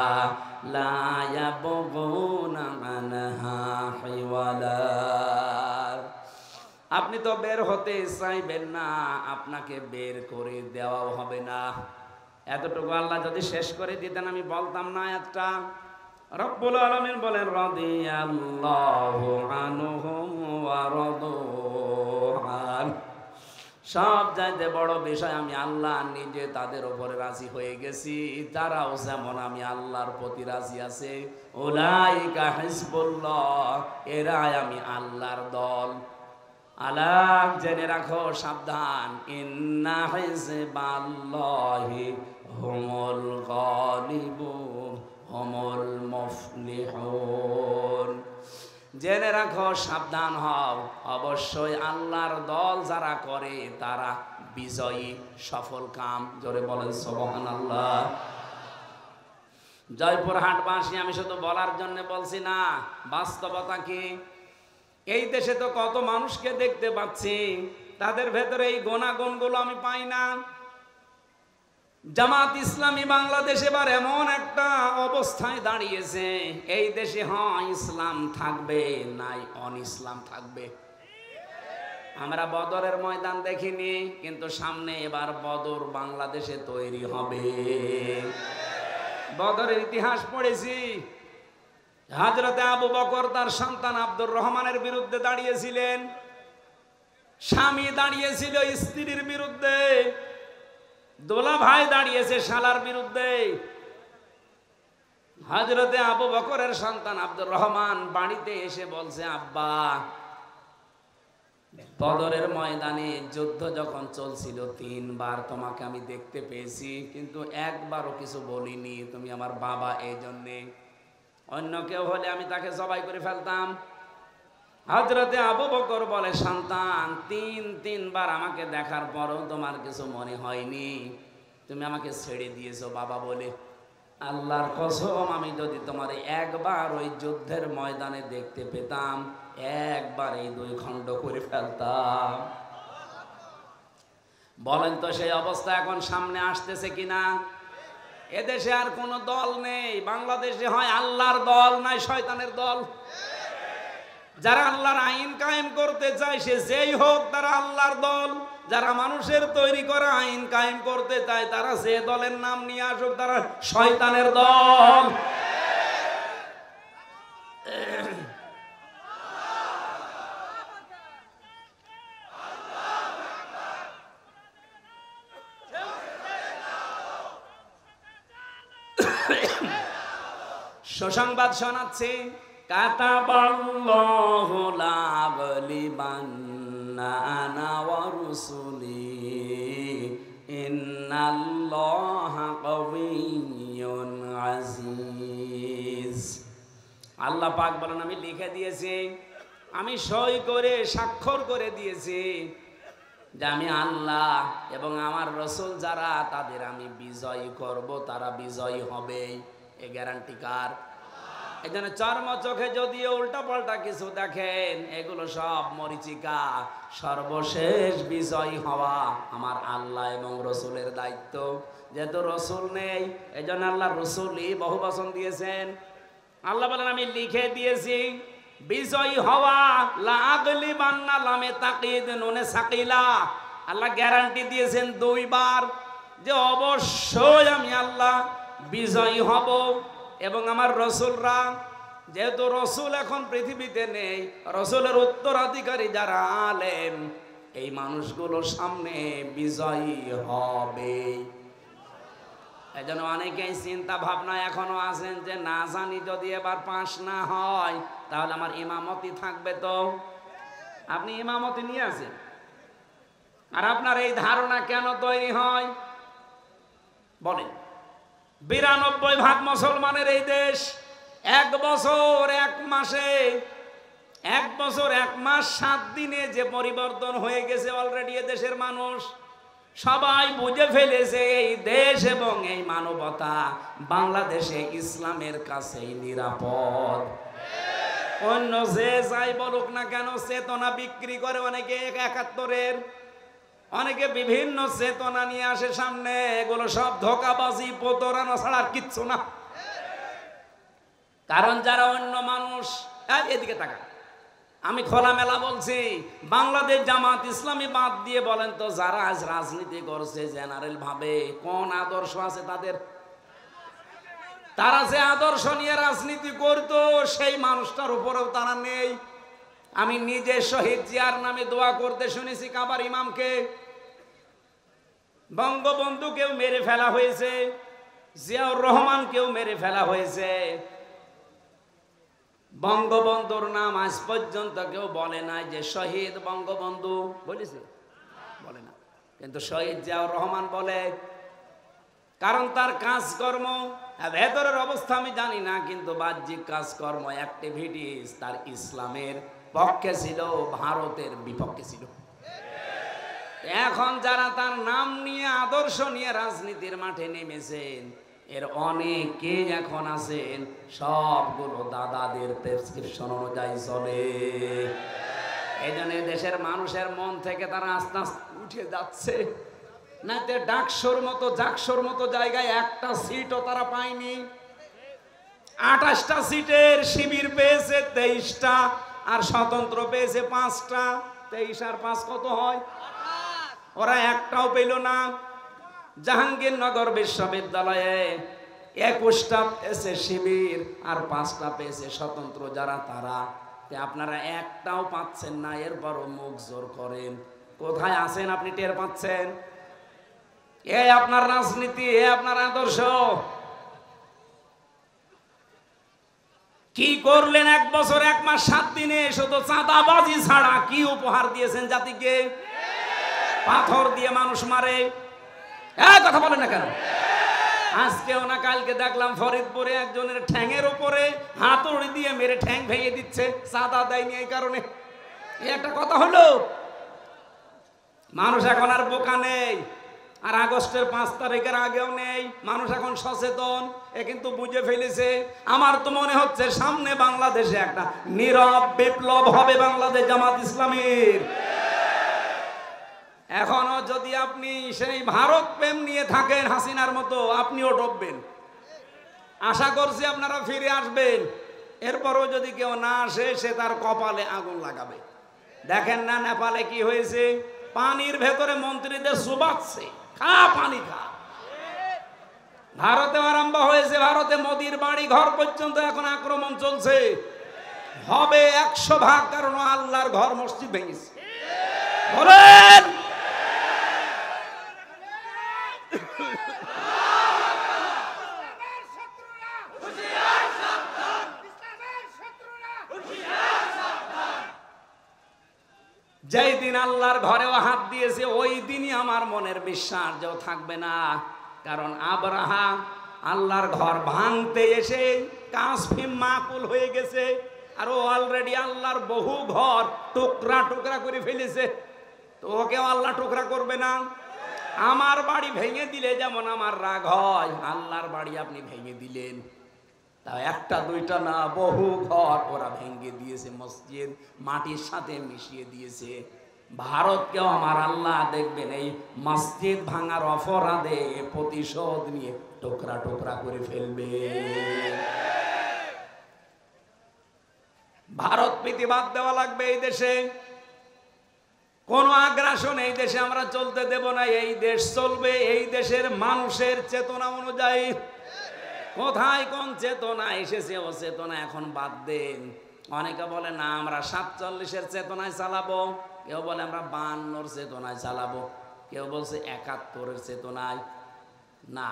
A: লা ইয়াবগুনা আনহা হিওয়ালা। আপনি তো বের হতে চাইবেন না, আপনাকে বের করে দেওয়াও হবে না। এতটুকু আল্লাহ যদি শেষ করে দিতেন আমি বলতাম না একটা। রব্বুল আলামিন বলেন রাদিয়াল্লাহু আনহুম ওয়া রাদু আন। সব চাইতে বড় বিষয় আমি আল্লাহ নিজে তাদের উপরে রাজি হয়ে গেছি, তারাও যেমন আমি আল্লাহর প্রতি রাজি আছে। উলাইকা হিজবুল্লাহ, এরাই আমি আল্লাহর দল। আলা, জেনে রাখো, সাবধান, ইন্না হিজবাল্লাহি হুমুল গালিবুন হুমুল মুফলিহুন। জেনে রাখো, সাবধান হও, অবশ্যই আল্লাহর দল যারা করে তারা বিজয়ী, সফল কাম। জোরে বলেন সুবহানাল্লাহ। জয়পুরহাটবাসী, আমি শুধু বলার জন্য বলছি না, বাস্তবতা কি? এই দেশে তো কত মানুষকে দেখতে পাচ্ছি, তাদের ভেতরে এই গুণাগুণগুলো আমি পাই না। জামাত ইসলামী বাংলাদেশ এবার এমন একটা অবস্থায় দাঁড়িয়েছে, এই দেশে হয় ইসলাম থাকবে, নাই অন ইসলাম থাকবে। আমরা বদরের ময়দান দেখিনি, কিন্তু সামনে এবার বদর বাংলাদেশে তৈরি হবে। বদরের ইতিহাস পড়েছি। হযরতে আবু বকর তার সন্তান আব্দুর রহমানের বিরুদ্ধে দাঁড়িয়েছিলেন, স্বামী দাঁড়িয়েছিল স্ত্রীর বিরুদ্ধে, দোলা ভাই দাঁড়িয়েছে শালার বিরুদ্ধে। হযরতে আবু বকরের সন্তান আব্দুর রহমান বাড়িতে এসে বলছে, আব্বা, বদরের ময়দানে যুদ্ধ যখন চলছিল 3 বার তোমাকে আমি দেখতে পেয়েছি, কিন্তু একবারও কিছু বলিনি, তুমি আমার বাবা, এই জন্যে। অন্য কেউ হলে আমি তাকে জবাই করে ফেলতাম। হযরতে আবু বকর বলে, সন্তান, 3 বার আমাকে দেখার পরও তোমার কিছু মনে হয়নি, তুমি আমাকে ছেড়ে দিয়েছো বাবা বলে। আল্লাহর কসম, আমি যদি তোমার একবার ওই যুদ্ধের ময়দানে দেখতে পেতাম, একবার এই 2 খণ্ড করে ফেলতাম। বলেন তো সেই অবস্থা এখন সামনে আসতেছে কিনা? এদেশে আর কোন দল নেই, বাংলাদেশে হয় আল্লাহর দল, নাই শয়তানের দল। যারা আল্লাহর আইন কায়েম করতে চায়, সে যেই হোক, তারা আল্লাহর দল। যারা মানুষের তৈরি করা আইন কায়েম করতে চায়, তারা যে দলের নাম নিয়ে আসুক, তারা শয়তানের দল। সুসংবাদ শোনাচ্ছি, কাতাবাল্লাহু লা গালিবান্না আনা ওয়া রুসুলি ইন্নাল্লাহা কাবিয়্যুন আজিজ। আল্লাহ পাক বলেন, আমি লিখে দিয়েছি, আমি সই করে স্বাক্ষর করে দিয়েছি যে আমি আল্লাহ এবং আমার রাসূল যারা, তাদের আমি বিজয়ী করব, তারা বিজয়ী হবে। এই গ্যারান্টি কার? এই জন্য চর্ম চোখে যদিও উল্টা পাল্টা কিছু দেখেন, এগুলো সব মরিচিকা। সর্বশেষ বিজয়ী হওয়া আমার আল্লাহ এবং রসুলের দায়িত্ব। যেহেতু রসুল নেই, এই জন্য আল্লাহ রসুলই বহু বচন দিয়েছেন। আল্লাহ বলেন, আমি লিখে দিয়েছি বিজয়ী হওয়া। লা আগলিবান্না, লামে তাকিদ, নুনে সাকিলা। আল্লাহ গ্যারান্টি দিয়েছেন 2 বার যে অবশ্যই আমি আল্লাহ বিজয়ী হব। এবং আমার রসুলরা, যেহেতু রসুল এখন পৃথিবীতে নেই, রসুলের উত্তরাধিকারী যারা আলেম, এই মানুষগুলো সামনে বিজয়ী হবে। এই জন্য অনেকেই চিন্তা ভাবনা এখনো আছেন যে না জানি যদি এবার পাস না হয় তাহলে আমার ইমামতি থাকবে। তো আপনি ইমামতি নিয়ে আছেন, আর আপনার এই ধারণা কেন তৈরি হয় বলেন? 92% মুসলমানের এই দেশ, 1 বছর 1 মাসে, 1 বছর 1 মাস 7 দিনে যে পরিবর্তন হয়ে গেছে অলরেডি। দেশের মানুষ সবাই বুঝে ফেলেছে এই দেশ এবং এই মানবতা বাংলাদেশে ইসলামের কাছেই নিরাপদ। অন্য যে যাই বলুক না কেন, চেতনা বিক্রি করে অনেকে, ৭১-এর অনেকে বিভিন্ন চেতনা নিয়ে আসে সামনে। এগুলো সব ধোঁকাবাজি, প্রতারণা ছাড়া আর কিচ্ছু না। কারণ যারা অন্য মানুষ, এদিকে তাকা, আমি খোলামেলা বলছি, বাংলাদেশ জামাত ইসলামী বাদ দিয়ে বলেন তো যারা আজ রাজনীতি করছে জেনারেল ভাবে, কোন আদর্শ আছে তাদের? তারা যে আদর্শ নিয়ে রাজনীতি করতো সেই মানুষটার উপরেও তারা নেই। আমি নিজে শহীদ জিয়ার নামে দোয়া করতে শুনেছি কাবার ইমামকে। বঙ্গবন্ধুকেও মেরে ফেলা হয়েছে, জিয়াউর রহমানকেও মেরে ফেলা হয়েছে। বঙ্গবন্ধুর নাম আজ পর্যন্ত কেউ বলে না যে শহীদ বঙ্গবন্ধু, বলেছে? বলে না। কিন্তু শহীদ জিয়াউর রহমান বলে, কারণ তার কাজকর্ম, ভেতরের অবস্থা আমি জানি না, কিন্তু বাহ্যিক কাজকর্ম, অ্যাক্টিভিটিস তার ইসলামের পক্ষে ছিল, ভারতের বিপক্ষে ছিল। এখন যারা তার নাম নিয়ে, আদর্শ নিয়ে রাজনীতির মাঠে নেমেছেন, এর অনেকে এখন আছেন সবগুলো দাদাদের প্রেসক্রিপশন অনুযায়ী চলে। এই জন্য দেশের মানুষের মন থেকে তারা আস্তে আস্তে উঠে যাচ্ছে। না তো ডাকসুর মতো, জাকসুর মতো জায়গায় একটা সিটও তারা পায়নি। ২৮টা সিটের শিবির পেয়েছে ২৩টা, আর স্বতন্ত্র পেয়েছে ৫টা। ২৩ আর ৫ কত হয়? ওরা একটাও পেল না। জাহাঙ্গীরনগর বিশ্ববিদ্যালয়ে ২১টা পেয়েছে শিবির, আর 5টা পেয়েছে স্বতন্ত্র যারা তারা। আপনারা একটাও পাচ্ছেন না, এরপরও মুখ জোর করেন। কোথায় আছেন আপনি টের পাচ্ছেন? এই আপনার রাজনীতি, এ আপনার আদর্শ। কি করলেন ১ বছর ১ মাস ৭ দিনে? শুধু চাঁদাবাজি ছাড়া কি উপহার দিয়েছেন জাতিকে? পাথর দিয়ে মানুষ মারে, কথা বলেন না কেন? আজকেও না কালকে দেখলাম ফরিদপুরে একজনের ঠ্যাঙের উপরে হাতুড়ি দিয়ে মেরে ঠ্যাং ভেঙে দিচ্ছে, চাঁদা দেয়নি এই কারণে। একটা কথা হলো, মানুষ এখন আর বোকা নেই, আর আগস্টের 5 তারিখের আগেও নেই। মানুষ এখন সচেতন, এ কিন্তু বুঝে ফেলেছে। আমার তো মনে হচ্ছে সামনে বাংলাদেশে একটা নীরব বিপ্লব হবে বাংলাদেশ জামাত ইসলামীর। এখনো যদি আপনি সেই ভারত প্রেম নিয়ে থাকেন হাসিনার মতো, আপনিও ডুববেন। আশা করছি আপনারা ফিরে আসবেন। এরপরও যদি কেউ না আসে, সে তার কপালে আগুন লাগাবে। দেখেন না নেপালে কি হয়েছে? পানির ভেতরে মন্ত্রীদের চুবাচ্ছে, খা পানি খা। ভারতে আরম্ভ হয়েছে, ভারতে মোদির বাড়ি ঘর পর্যন্ত এখন আক্রমণ চলছে। হবে 100 ভাগ, কারণ আল্লাহর ঘর মসজিদ ভেঙেছে। বলেন যেই দিন আল্লাহর ঘরেও হাত দিয়েছে, ওই দিনই আমার মনের বিশ্বাস যেও থাকবে না। কারণ আব্রাহা আল্লাহর ঘর ভাঙতে এসে কাসফিম মাকুল হয়ে গেছে, আর ও অলরেডি আল্লাহর বহু ঘর টুকরা টুকরা করে ফেলেছে। তো ওকেও আল্লাহ টুকরা করবে না? আমার বাড়ি ভেঙে দিলে যেমন আমার রাগ হয়, আল্লাহর বাড়ি আপনি ভেঙে দিলেন, তাও একটা দুইটা না, বহু ঘর ওরা ভেঙে দিয়েছে, মসজিদ মাটির সাথে মিশিয়ে দিয়েছে। ভারতকেও আমার আল্লাহ দেখবেন এই মসজিদ ভাঙার অপরাধে প্রতিশোধ নিয়ে টুকরা টুকরা করে ফেলবে। ভারত প্রীতিবাদ দেওয়া লাগবে এই দেশে। কোন আগ্রাসন এই দেশে আমরা চলতে দেব না। এই দেশ চলবে এই দেশের মানুষের চেতনা অনুযায়ী। কোথায় কোন চেতনা এসেছে, ও চেতনা এখন বাদ দেন। অনেকে বলে না আমরা 47-এর চেতনায় চালাবো, কেউ বলে আমরা 52-র চেতনায় চালাবো, কেউ বলছে 71-এর চেতনায়। না,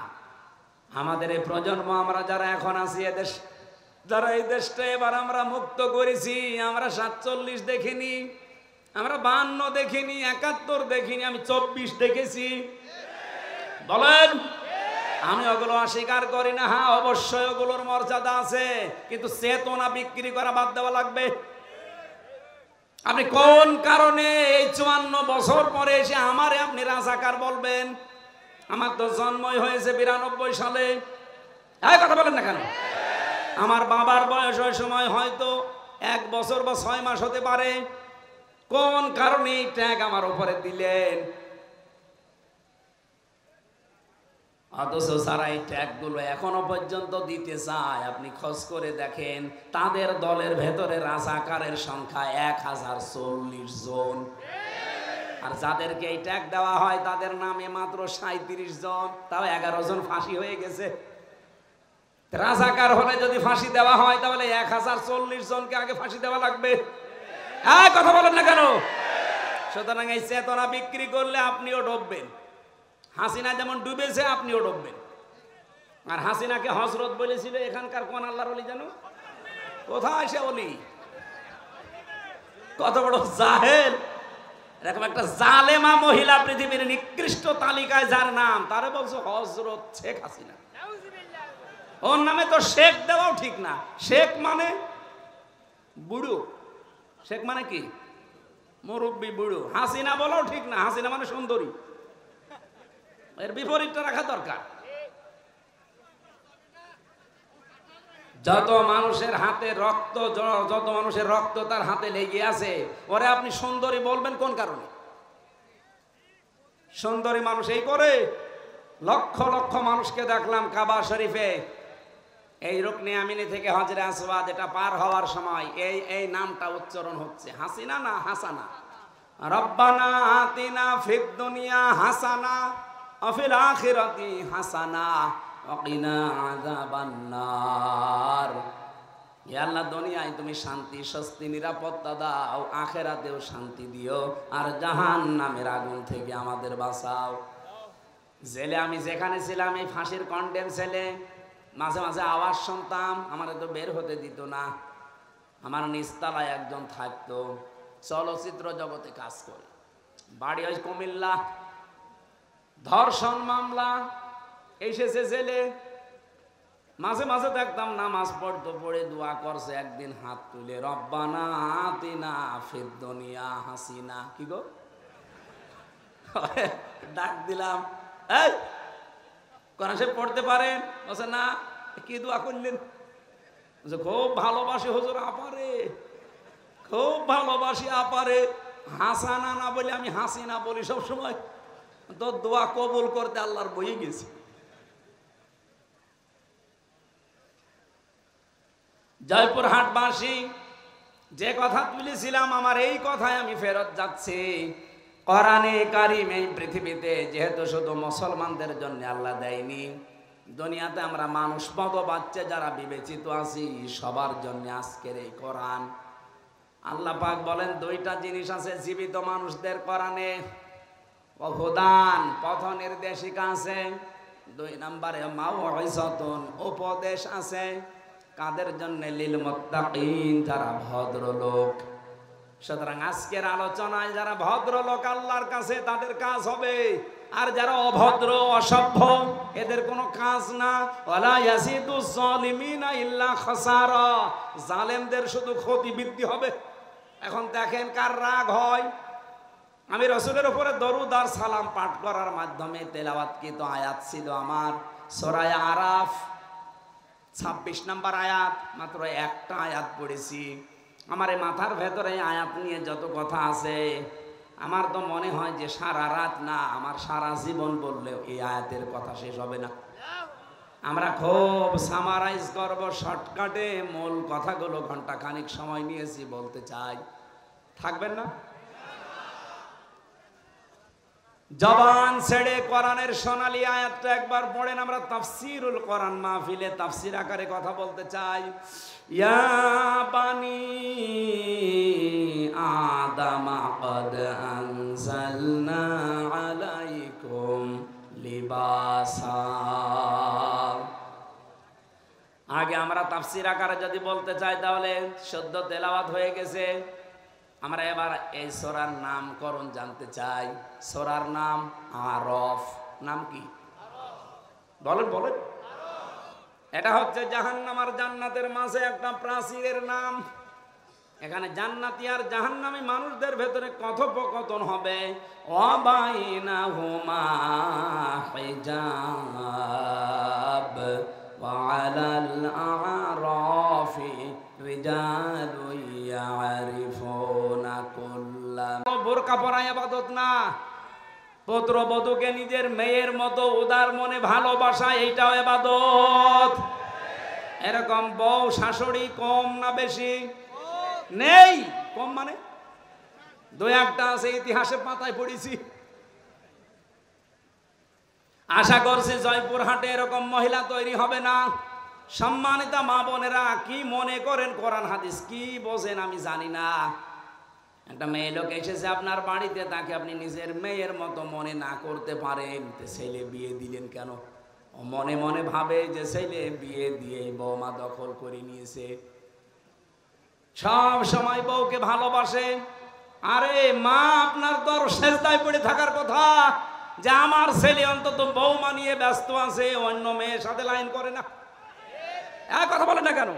A: আমাদের এই প্রজন্ম, আমরা যারা এখন আছি এদেশ, যারা এই দেশটা এবার আমরা মুক্ত করেছি, আমরা 47 দেখিনি, আমরা 52 দেখিনি, 71 দেখিনি, আমি 24 দেখেছি। বলেন, আমি ওগুলো অস্বীকার করি না। হ্যাঁ, অবশ্যই ওগুলোর মর্যাদা আছে, কিন্তু চেতনা বিক্রি করা বাদ দেওয়া লাগবে। আপনি কোন কারণে এই 54 বছর পরে এসে আমারে আপনি রাজাকার বলবেন? আমার তো জন্মই হয়েছে 92 সালে। এই কথা বলেন না কেন? আমার বাবার বয়স ওই সময় হয়তো 1 বছর বা 6 মাস হতে পারে। কোন কারণে এই ট্যাগ আমার উপরে দিলেন? অথচ সারা এই ট্যাগগুলো এখনো পর্যন্ত দিতে চায়। আপনি খোঁজ করে দেখেন, তাদের দলের ভেতরে রাজাকারের সংখ্যা 1040 জন, আর যাদেরকে এই ট্যাগ দেওয়া হয় তাদের নামে মাত্র 37 জন, তাও 11 জন ফাঁসি হয়ে গেছে। রাজাকার হলে যদি ফাঁসি দেওয়া হয় তাহলে 1040 জনকে আগে ফাঁসি দেওয়া লাগবে। কথা বলেন না কেন? সুতরাং এই চেতনা বিক্রি করলে আপনিও ডুববেন। হাসিনা যেমন ডুবেছে আপনিও ডুববেন। আর হাসিনাকে হযরত বলেছিল এখানকার কোন আল্লাহর ওলি জানো? কোথায় সে ওলি? কত বড় জাহেল! এরকম একটা জালেমা মহিলা পৃথিবীর নিকৃষ্ট তালিকায় যার নাম, তারে বলছো হযরত শেখ হাসিনা। ওর নামে তো শেখ দেওয়াও ঠিক না। শেখ মানে বুড়ো। শেখ মানে কি? মুরব্বী বুড়ো। হাসিনা বলাও ঠিক না। হাসিনা মানে সুন্দরী। এর বিপরীতটা রাখা দরকার। যত মানুষের হাতে রক্ত, যত মানুষের রক্ত তার হাতে লেগে আছে, ওরে আপনি সুন্দরী বলবেন কোন কারণে? সুন্দরী মানুষ এই করে? লক্ষ লক্ষ মানুষকে দেখলাম কাবা শরীফে এই রুকনে আমিনি থেকে হজরে আসওয়াদ এটা পার হওয়ার সময় এই নামটা উচ্চারণ হচ্ছে, হাসিনা না হাসানা। রব্বানা আতিনা ফিদ দুনিয়া হাসানা ওয়া ফিল আখিরাতি হাসানা ওয়া কিনা আযাবান নার। হে আল্লাহ, দুনিয়ায় তুমি শান্তি, স্বস্তি, নিরাপত্তা দাও, আখিরাতেও শান্তি দিও, আর জাহান্নামের আগুন থেকে আমাদের বাঁচাও। জেলে আমি যেখানে ছিলাম, এই ফাঁসির কন্ডেম ছেলে, মাঝে মাঝে আওয়াজ শুনতাম, আমার তো বের হতে দিত না। আমার নিচতলায় একজন থাকতো, চলচ্চিত্র জগতে কাজ করে, বাড়ি হয় কুমিল্লা, ধর্ষণ মামলা, এসেছে জেলে। মাঝে মাঝে দেখতাম নামাজ পড়তো, পড়ে দোয়া করছে, একদিন হাত তুলে রব্বানা আতিনা ফিদ দুনিয়া হাসিনা। কি গো? ডাক দিলাম, এই কোরআন শরীফ পড়তে পারেন? বলছে না। কি দোয়া করলেন? খুব ভালোবাসি হুজুর আপারে, খুব ভালোবাসি আপারে। হাসানা না বলে আমি হাসিনা বলি সব সময়। তো দোয়া কবুল করতে আল্লাহর বই গেছি। জয়পুরহাটবাসী, যে কথা তুলেছিলাম, আমার এই কথায় আমি ফেরত যাচ্ছি। কোরআনে কারিম এই পৃথিবীতে যেহেতু শুধু মুসলমানদের জন্য আল্লাহ দেয়নি, দুনিয়াতে আমরা মানুষ মতো বাচ্চা যারা বিবেচিত আছি সবার জন্য আজকের এই কোরআন। আল্লাহ পাক বলেন দুইটা জিনিস আছে জীবিত মানুষদের কোরআনে, হুদান পথ নির্দেশিকা আছে, 2 নম্বরে মাউইযাতুন উপদেশ আছে। কাদের জন্য? লিল মুত্তাকিন, যারা ভদ্রলোক। সুতরাং আজকের আলোচনায় যারা ভদ্রলোক আল্লাহর কাছে তাদের কাজ হবে, আর যারা অভদ্র অসভ্য এদের কোনো কাজ না। ওয়ালা ইয়াসিদুজ জালিমিনা ইল্লা খাসারা, জালেমদের শুধু ক্ষতি বৃদ্ধি হবে। এখন দেখেন কার রাগ হয়। আমি রাসূলের উপরে দরুদ আর সালাম পাঠ করার মাধ্যমে তেলাওয়াতকৃত আয়াত ছিল আমার সূরা আরাফ 26 নম্বর আয়াত, মাত্র একটা আয়াত পড়েছি। আমার এই মাথার ভেতরে আয়াত নিয়ে যত কথা আছে, আমার তো মনে হয় যে সারা রাত না, আমার সারা জীবন বললেও এই আয়াতের কথা শেষ হবে না। আমরা খুব সামারাইজ করব শর্টকাটে, মূল কথাগুলো ঘন্টা খানিক সময় নিয়েছি বলতে চাই। থাকবেন না? জবান ছেড়ে কোরআনের সোনালী আয়াতটা একবার পড়েন। আমরা তাফসীরুল কোরআন মাহফিলে তাফসীর আকারে কথা বলতে চাই। ইয়া বানি আদামা ক্বাদ আনজালনা আলাইকুম লিবাসা। আগে আমরা তাফসীর আকারে যদি বলতে চাই তাহলে শুদ্ধ তেলাওয়াত হয়ে গেছে। আমরা এবার এই সূরার নামকরণ জানতে চাই। সূরার নাম আরফ। নাম কি? বলেন বলেন। এটা হচ্ছে জাহান্নাম আর জান্নাতের মাঝে একটা প্রাচীরের নাম। এখানে জান্নাতি আর জাহান্নামী মানুষদের ভেতরে কথোপকথন হবে, ওয়াবাইনাহুমা হিজাব ওয়া আলাল আরাফি রিজালুন ইয়ারিফুনা কুল্লাম। বোরকা পরা ইবাদত না, পুত্রবধূকে নিজের মেয়ের মতো উদার মনে ভালোবাসা, এইটাও ইবাদত। এরকম বউ শাশুড়ি কম না বেশি? নেই। কম মানে দুই একটা আছে, ইতিহাসের পাতায় পড়েছি। আশা করছি জয়পুরহাটে এরকম মহিলা তৈরি হবে না। সম্মানিতা মা বোনেরা, কি মনে করেন কোরআন হাদিস কি বোঝেন আমি জানি না। একটা মেয়ে লোক এসেছে আপনার বাড়িতে, তাকে আপনি নিজের মেয়ের মতো মনে না করতে পারেন, ছেলে বিয়ে দিলেন কেন? মনে মনে ভাবে যে ছেলে বিয়ে দিয়ে বৌমা দখল করে নিয়েছে। সব সময় বউকে ভালোবাসে। আরে মা, আপনার তো সেজদায় পড়ে থাকার কথা যে আমার ছেলে অন্তত বৌমা নিয়ে ব্যস্ত আছে, অন্য মেয়ের সাথে লাইন করে না। এক কথা বলে না কেন?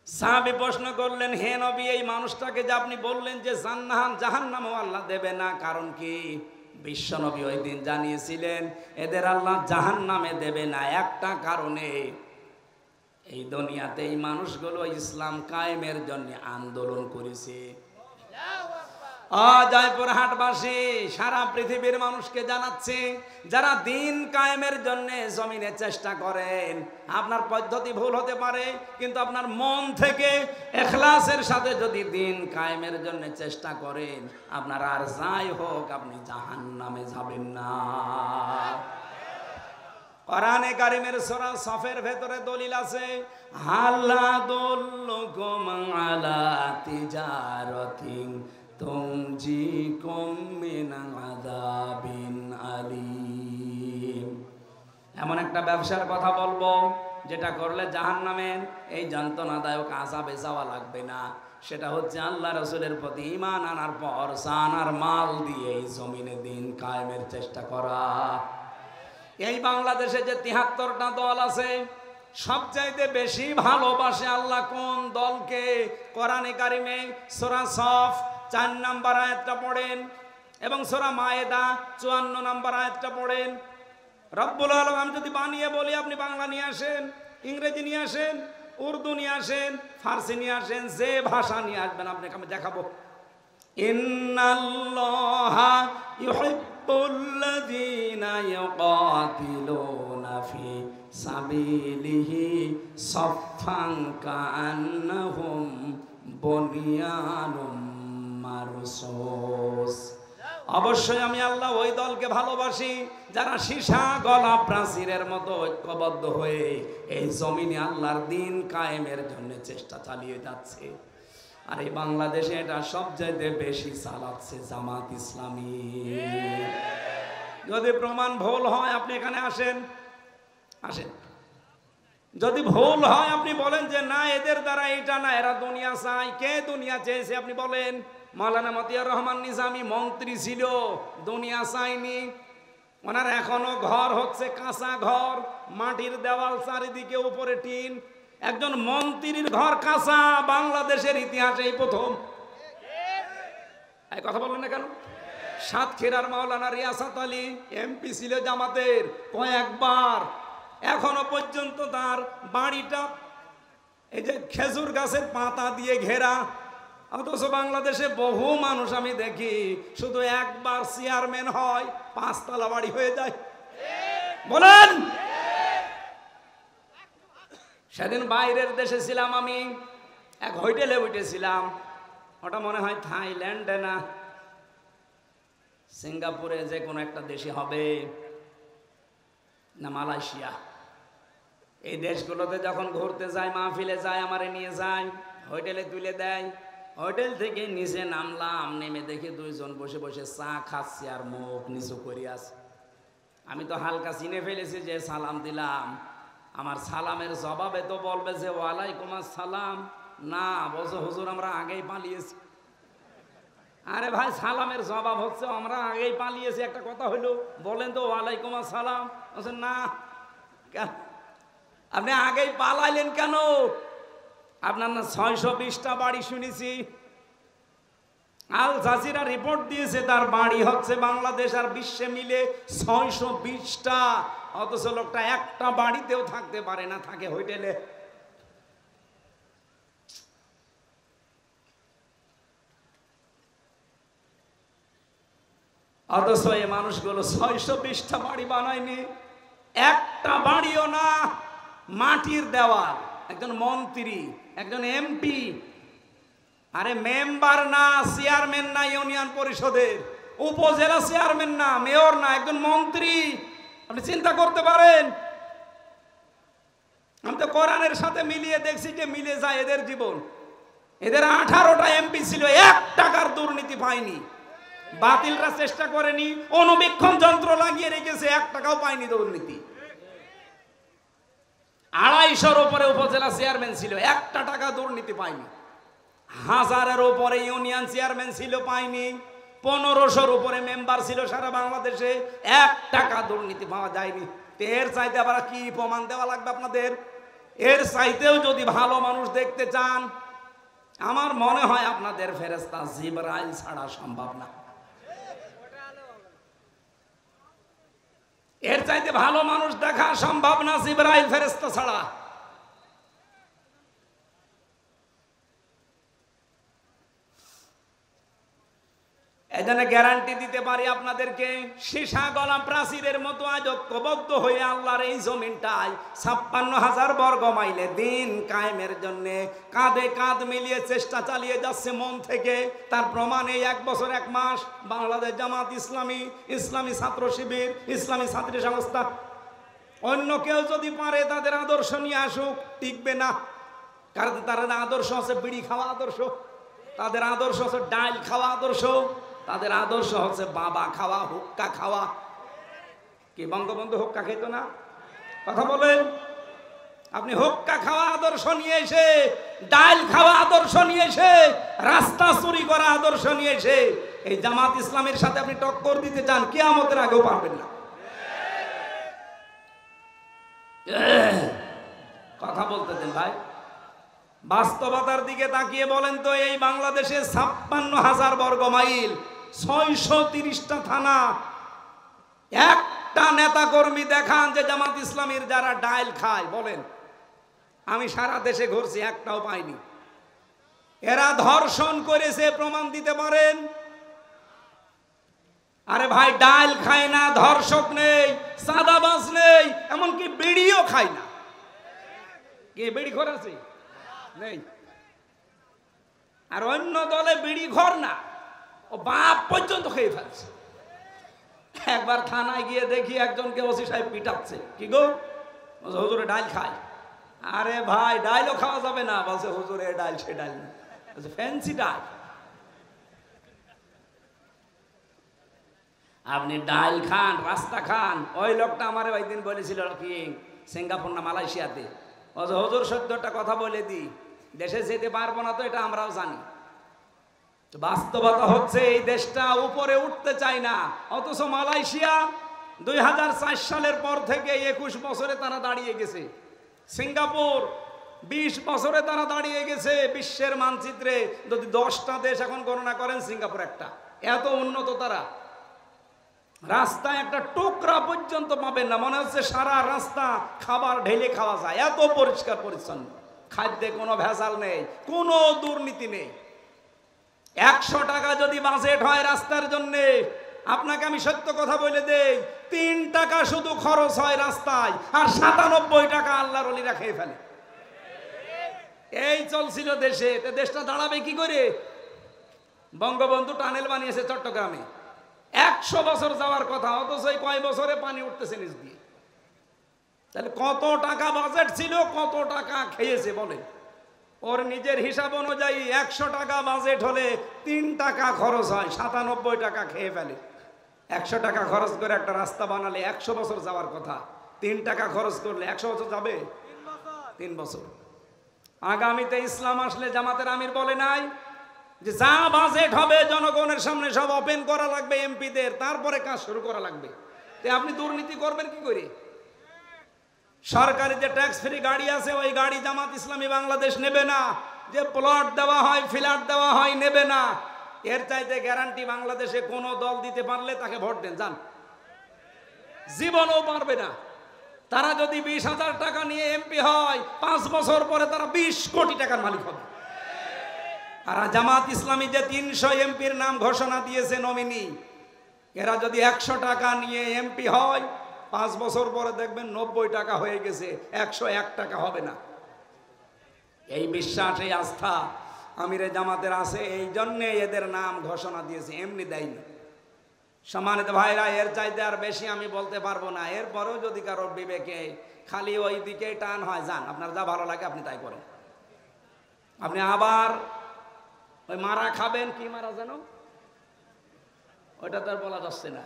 A: সাহাবী প্রশ্ন করলেন, হে নবী, এই মানুষটাকে যে আপনি বললেন যে জাহান্নামও আল্লাহ দেবে না, কারণ কি? বিশ্ব নবী ওই দিন জানিয়েছিলেন এদের আল্লাহ জাহান্নামে দেবে না একটা কারণে, এই দুনিয়াতে এই মানুষগুলো ইসলাম কায়েমের জন্য আন্দোলন করেছে। জয়পুরহাটবাসী সারা পৃথিবীর মানুষকে জানাচ্ছে, যারা দিন কায়েমের জন্য জমিনে চেষ্টা করেন, আপনার পদ্ধতি ভুল হতে পারে, কিন্তু আপনার মন থেকে ইখলাসের সাথে যদি দিন কায়েমের জন্য চেষ্টা করেন, আপনার আর যাই হোক আপনি জাহান্নামে যাবেন না। কোরআনে কারিমের সূরা সফের ভেতরে দলিল আছে, হাল্লা দুল্লুকুম আলা তিজারাতিন তুনজিকুম মিন আযাবিন আলীম। এমন একটা ব্যবসার কথা বলবো যেটা করলে জাহান্নামের এই যন্ত্রণাদায়ক আযাবে যাওয়া লাগবে না। সেটা হচ্ছে আল্লাহ রাসূলের প্রতি ঈমান আনার পর জান আর মাল দিয়ে এই জমিনে দিন কায়েমের চেষ্টা করা। এই বাংলাদেশে যে ৭৩টা দল আছে, সবচাইতে বেশি ভালোবাসে আল্লাহ কোন দলকে? কোরআনে কারিমে সূরা সফ ৪ নম্বর আয়াতটা পড়েন এবং সূরা মায়েদা ৫৪ নম্বর আয়াতটা পড়েন। রব্বুল আলামিন, আমি যদি বানিয়ে বলি আপনি বাংলা নিয়ে আসেন, ইংরেজি নিয়ে আসেন, উর্দু নিয়ে আসেন, ফার্সি নিয়ে আসেন, যে ভাষা নিয়ে আসবেন আপনাকে আমি দেখাবো। ইন্নাল্লাহা ইউহিব্বুল্লাযীনা ইউকাতিলুনা ফি সাবিলিহি সাফফান কাআন্নাহুম বুনিয়ানুম মারসুস। অবশ্যই আমি আল্লাহ ওই দলকে ভালোবাসি যারা সীসা গলা প্রাচীরের মতো ঐক্যবদ্ধ হয়ে এই জমিনে আল্লাহর দিন কায়েমের জন্য চেষ্টা চালিয়ে যাচ্ছে। আর এই বাংলাদেশে এটা সবচাইতে বেশি চালাচ্ছে জামাত ইসলামী। যদি প্রমাণ ভুল হয় আপনি এখানে আসেন, যদি ভুল হয় আপনি বলেন যে না এদের দ্বারা এটা না, এরা দুনিয়া চায়। কে দুনিয়া চেয়েছে আপনি বলেন? মাওলানা মতিয়ার রহমান নিজামী মন্ত্রী ছিল, দুনিয়া চায়নি। ওনার এখনো ঘর হচ্ছে কাঁচা ঘর, মাটির দেওয়াল, চারিদিকে উপরে টিন। একজন মন্ত্রীর ঘর কাঁচা বাংলাদেশের ইতিহাসে এই প্রথম। এই কথা বললেন না কেন? সাতক্ষীরার মাওলানা রিয়াসাত আলী এমপি ছিল জামাতের কয়েকবার, এখনো পর্যন্ত তার বাড়িটা এই যে খেজুর গাছের পাতা দিয়ে ঘেরা। অথচ বাংলাদেশে বহু মানুষ আমি দেখি শুধু একবার চেয়ারম্যান হয় ৫ তলা বাড়ি হয়ে যায়। বলেন, সেদিন বাইরের দেশে ছিলাম আমি, এক হোটেলে উঠেছিলাম, ওটা মনে হয় থাইল্যান্ডে না সিঙ্গাপুরে, যে কোনো একটা দেশে হবে, না মালয়েশিয়া। এই দেশগুলোতে যখন ঘুরতে যায়, মাহফিলে যায়, আমারে নিয়ে যায়, হোটেলে তুলে দেয়। হোটেল থেকে নিচে নামলাম, নেমে দেখি দুইজন বসে বসে চা খাচ্ছে আর মুখ নিচু করে আছে। আমি তো হালকা চিনে ফেলেছি যে সালাম দিলাম, আমার সালামের জবাবে তো বলবে যে ওয়ালাইকুম আসসালাম। না, বলছে হুজুর আমরা আগেই পালিয়েছি। আরে ভাই, সালামের জবাব হচ্ছে আমরা আগেই পালিয়েছি, একটা কথা হইলো, বলেন তো ওয়ালাইকুম আসসালাম। বলছে না, আপনি আগেই পালাইলেন কেন? আপনার না 620টা বাড়ি শুনেছি। আল জাজিরা রিপোর্ট দিয়েছে তার বাড়ি হচ্ছে বাংলাদেশ আর বিশ্বে মিলে 620টা, অথচ লোকটা একটা বাড়িতেও থাকতে পারে না, থাকে হোটেলে। অথচ এই মানুষগুলো 620টা বাড়ি বানায়নি, একটা বাড়িও না, মাটির দেওয়াল। একজন মন্ত্রী, একজন এমপি, আরে মেম্বার না, চেয়ারম্যান না ইউনিয়ন পরিষদের, উপজেলা চেয়ারম্যান না, মেয়র না, একজন মন্ত্রী। আপনি চিন্তা করতে পারেন? আমি তো কোরআনের সাথে মিলিয়ে দেখছি যে মিলে যায় এদের জীবন। এদের 18টা এমপি ছিল, 1 টাকার দুর্নীতি পায়নি। বাতিলরা চেষ্টা করেনি, অনুবীক্ষণ যন্ত্র লাগিয়ে রেখেছে, 1 টাকাও পায়নি দুর্নীতি। 250-র উপরে উপজেলা চেয়ারম্যান ছিল, 1টা টাকা দুর্নীতি পায়নি। 1000-এর উপরে ইউনিয়ন চেয়ারম্যান ছিল, পায়নি। 1500-র উপরে মেম্বার ছিল সারা বাংলাদেশে, 1 টাকা দুর্নীতি পাওয়া যায়নি। এর চাইতে আবার কি প্রমাণ দেওয়া লাগবে আপনাদের? এর চাইতেও যদি ভালো মানুষ দেখতে চান, আমার মনে হয় আপনাদের ফেরেশতা জিবরাইল ছাড়া সম্ভব না। এর চাইতে ভালো মানুষ দেখা সম্ভব না জিবরাইল ফেরেশতা ছাড়া। এজন্য গ্যারান্টি দিতে পারি আপনাদেরকে, সীসা গলা প্রাচীরের মতো আজ ঐক্যবদ্ধ হয়ে আল্লাহর এই জমিনটায় 56,000 বর্গ মাইলে দিন কায়েমের জন্য কাঁধে কাঁধ মিলিয়ে চেষ্টা চালিয়ে যাচ্ছে মন থেকে। তার প্রমাণ এই 1 বছর 1 মাস বাংলাদেশ জামাত ইসলামী, ইসলামী ছাত্র শিবির, ইসলামী ছাত্রী সংস্থা। অন্য কেউ যদি পারে তাদের আদর্শ নিয়ে আসুক, টিকবে না। কারণ তাদের আদর্শ হচ্ছে বিড়ি খাওয়া আদর্শ, তাদের আদর্শ হচ্ছে ডাল খাওয়া আদর্শ, তাদের আদর্শ হচ্ছে বাবা খাওয়া, হুক্কা খাওয়া। কি বঙ্গবন্ধু হুক্কা খেত না? কথা বলেন। আপনি হুক্কা খাওয়া আদর্শ নিয়ে এসে, ডাল খাওয়া আদর্শ নিয়ে এসে, রাস্তা চুরি করা আদর্শ নিয়ে এসে এই জামাত ইসলামের সাথে আপনি টক্কর দিতে চান, কিয়ামতের আগেও পারবেন না। কথা বলতে দেন ভাই। বাস্তবতার দিকে তাকিয়ে বলেন তো, এই বাংলাদেশে 56,000 বর্গ মাইল, 630টা থানা, একটা নেতা কর্মী দেখান যে জামাত ইসলামীর যারা ডাইল খায়, বলেন। আমি সারা দেশে ঘুরছি, একটাও পাইনি। এরা ধর্ষণ করেছে, প্রমাণ দিতে পারেন? আরে ভাই, ডাইল খায় না, ধর্ষক নেই, চাঁদাবাজ নেই, এমনকি বিড়িও খায় না। কে বিড়ি খোরাছে? নেই। আর অন্য দলে বিড়ি ঘর না, ও বাপ পর্যন্ত খেয়ে ফেলছে। একবার থানায় গিয়ে দেখি একজনকে ওসি সাহেব পিটাচ্ছে। কি গো? হুজুরে ডাল খায়। আরে ভাই, ডাইলও খাওয়া যাবে না। বলছে হুজুরে ডাল, সে ডাল না, ফ্যান্সি ডাল। আপনি ডাল খান, রাস্তা খান। ওই লোকটা আমার ওই দিন বলেছিল কি সিঙ্গাপুর না মালয়েশিয়াতে, হুজুর ১৪টা কথা বলে দি, দেশে যেতে পারবো না তো এটা আমরাও জানি। বাস্তবতা হচ্ছে এই দেশটা উপরে উঠতে চায় না, অথচ মালয়েশিয়া 2004 সালের পর থেকে 21 বছরে তারা দাঁড়িয়ে গেছে। সিঙ্গাপুর 20 বছরে তারা দাঁড়িয়ে গেছে বিশ্বের মানচিত্রে। যদি 10টা দেশ এখন গণনা করেন, সিঙ্গাপুর একটা। এত উন্নত তারা। রাস্তায় একটা টুকরা পর্যন্ত পাবেন না, মনে হচ্ছে সারা রাস্তা খাবার ঢেলে খাওয়া যায়, এত পরিষ্কার পরিচ্ছন্ন। খাদ্যে কোনো ভেজাল নেই, কোনো দুর্নীতি নেই। 100 টাকা যদি বাজেট হয় রাস্তার জন্য, আপনাকে আমি সত্য কথা বলে দেই, 3 টাকা শুধু খরচ হয় রাস্তায়, আর 97 টাকা আল্লাহর ওলিরা খেয়ে ফেলে। এই চলছিল দেশে। দেশটা দাঁড়াবে কি করে? বঙ্গবন্ধু টানেল বানিয়েছে চট্টগ্রামে, 100 বছর যাওয়ার কথা, অথচ এই কয় বছরে পানি উঠতেছে নিচ দিয়ে। তাহলে কত টাকা বাজেট ছিল, কত টাকা খেয়েছে বলে? ওর নিজের হিসাব অনুযায়ী 100 টাকা বাজেট হলে 3 টাকা খরচ হয়, 97 টাকা খেয়ে ফেলে। 100 টাকা খরচ করে একটা রাস্তা বানালে 100 বছর যাওয়ার কথা, 3 টাকা খরচ করলে 100 বছর যাবে? 3 বছর। আগামীতে ইসলাম আসলে জামাতের আমির বলে নাই যে যা বাজেট হবে জনগণের সামনে সব ওপেন করা লাগবে এমপিদের, তারপরে কাজ শুরু করা লাগবে। আপনি দুর্নীতি করবেন কি করে? সরকারি যে ট্যাক্স ফ্রি গাড়ি আছে ওই গাড়ি জামাত ইসলামী বাংলাদেশ নেবে না। যে প্লট দেওয়া হয়, ফ্ল্যাট দেওয়া হয়, নেবে না। এর চাইতে গ্যারান্টি বাংলাদেশে কোনো দল দিতে পারলে তাকে ভোট দেন, যান। জীবনও পারবে না। তারা যদি 20,000 টাকা নিয়ে এমপি হয়, 5 বছর পরে তারা 20 কোটি টাকার মালিক হবে। আর জামাত ইসলামী যে 300 এমপির নাম ঘোষণা দিয়েছে নমিনি, এরা যদি 100 টাকা নিয়ে এমপি হয়, 5 বছর পরে দেখবেন 90 টাকা হয়ে গেছে, 101 টাকা হবে না। এই বিশ্বাস, এই আস্থা আমিরে জামাতের আছে, এই জন্যে এদের নাম ঘোষণা দিয়েছে, এমনি দেয়নি। সম্মানিত ভাইরা, এর চাইতে আর বেশি আমি বলতে পারবো না। এরপরেও যদি কারোর বিবেকে খালি ওই দিকে টান হয়, যান, আপনার যা ভালো লাগে আপনি তাই করেন। আপনি আবার ওই মারা খাবেন, কি মারা যেন, ওইটা তো আর বলা যাচ্ছে না,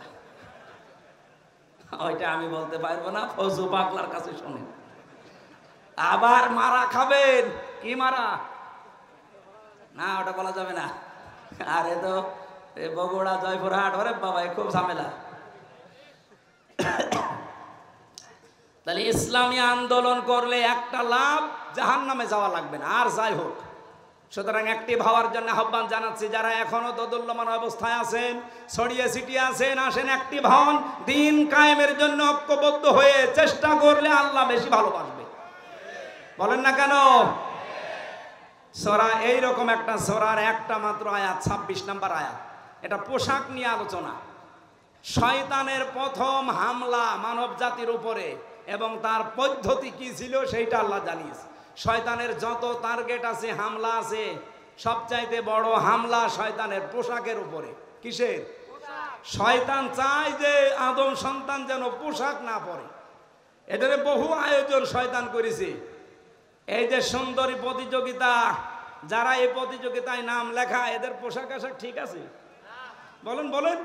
A: ওইটা আমি বলতে পারবো না, ফজু পাগলার কাছে শুনেন। আবার মারা খাবেন, কি মারা, না ওটা বলা যাবে না। আরে তো বগুড়া, জয়পুরহাট, ওরে বাবা খুব ঝামেলা। তাহলে ইসলামী আন্দোলন করলে একটা লাভ, জাহান্নামে যাওয়া লাগবে না। আর যাই হোক, সুতরাং অ্যাক্টিভ হওয়ার জন্য আহ্বান জানাচ্ছি। যারা এখনো দোদুল্যমান অবস্থায় আছেন, ছড়িয়ে ছিটিয়ে আছেন, আসেন অ্যাক্টিভ হন। দিন কায়েমের জন্য ঐক্যবদ্ধ হয়ে চেষ্টা করলে আল্লাহ বেশি ভালোবাসবে। বলেন না কেন? সূরা, এইরকম একটা সূরার একটা মাত্র আয়াত, 26 নম্বর আয়াত, এটা পোশাক নিয়ে আলোচনা। শয়তানের প্রথম হামলা মানব জাতির উপরে এবং তার পদ্ধতি কি ছিল সেইটা আল্লাহ জানিয়েছে। শয়তানের যত টার্গেট আছে, হামলা আছে, সবচাইতে বড় হামলা শয়তানের পোশাকের উপরে। কিসের? শয়তান চায় যে আদম সন্তান যেন পোশাক না পরে। এদের বহু আয়োজন শয়তান করেছে। এই যে সুন্দরী প্রতিযোগিতা, যারা এই প্রতিযোগিতায় নাম লেখা, এদের পোশাক আশাক ঠিক আছে? বলেন বলেন।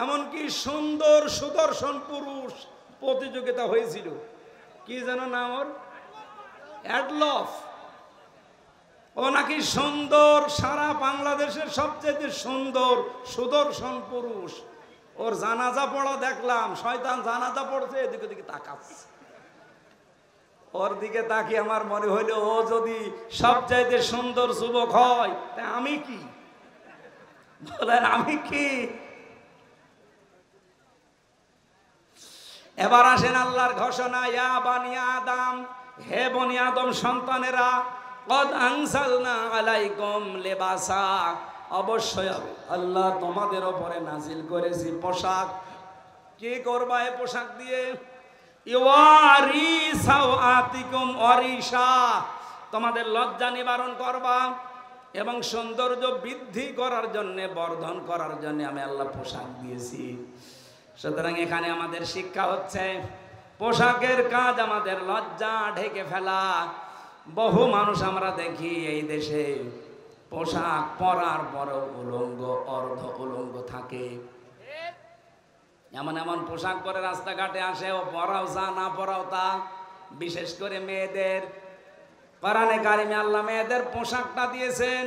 A: এমনকি সুন্দর সুদর্শন পুরুষ প্রতিযোগিতা হয়েছিল, কি যেন নাম ওর, অ্যাডলফ। ও নাকি সুন্দর, সারা বাংলাদেশের সবচেয়ে সুন্দর সুদর্শন পুরুষ। ওর জানাজা পড়া দেখলাম, শয়তান জানাজা পড়ছে, এদিকে দিকে তাকাচ্ছে। ওর দিকে তাকিয়ে আমার মনে হইল, ও যদি সবচাইতে সুন্দর যুবক হয়, তা আমি কি? বলেন আমি কি? এবার আসেন আল্লাহর ঘোষণা, ইয়া বানি আদম, হে বনি আদম সন্তানেরা, কদ আনসালনা আলাইকুম লিবাসা, অবশ্যই আল্লাহ তোমাদের উপরে নাজিল করেছি পোশাক। কি করবা এই পোশাক দিয়ে? ইওয়ারি সাওআতিকুম ওয়ারিশা, তোমাদের লজ্জা নিবারণ করবা এবং সৌন্দর্য বৃদ্ধি করার জন্য, বর্ধন করার জন্য আমি আল্লাহ পোশাক দিয়েছি। সুতরাং এখানে আমাদের শিক্ষা হচ্ছে, পোশাকের কাজ আমাদের লজ্জা ঢেকে ফেলা। বহু মানুষ আমরা দেখি এই দেশে পোশাক পরার পরও উলঙ্গ, অর্ধ উলঙ্গ থাকে। এমন এমন পোশাক পরে রাস্তাঘাটে আসে, ও পরাও যা, না পরাও তা। বিশেষ করে মেয়েদের, কোরআনে কারিমে আল্লাহ মেয়েদের পোশাকটা দিয়েছেন,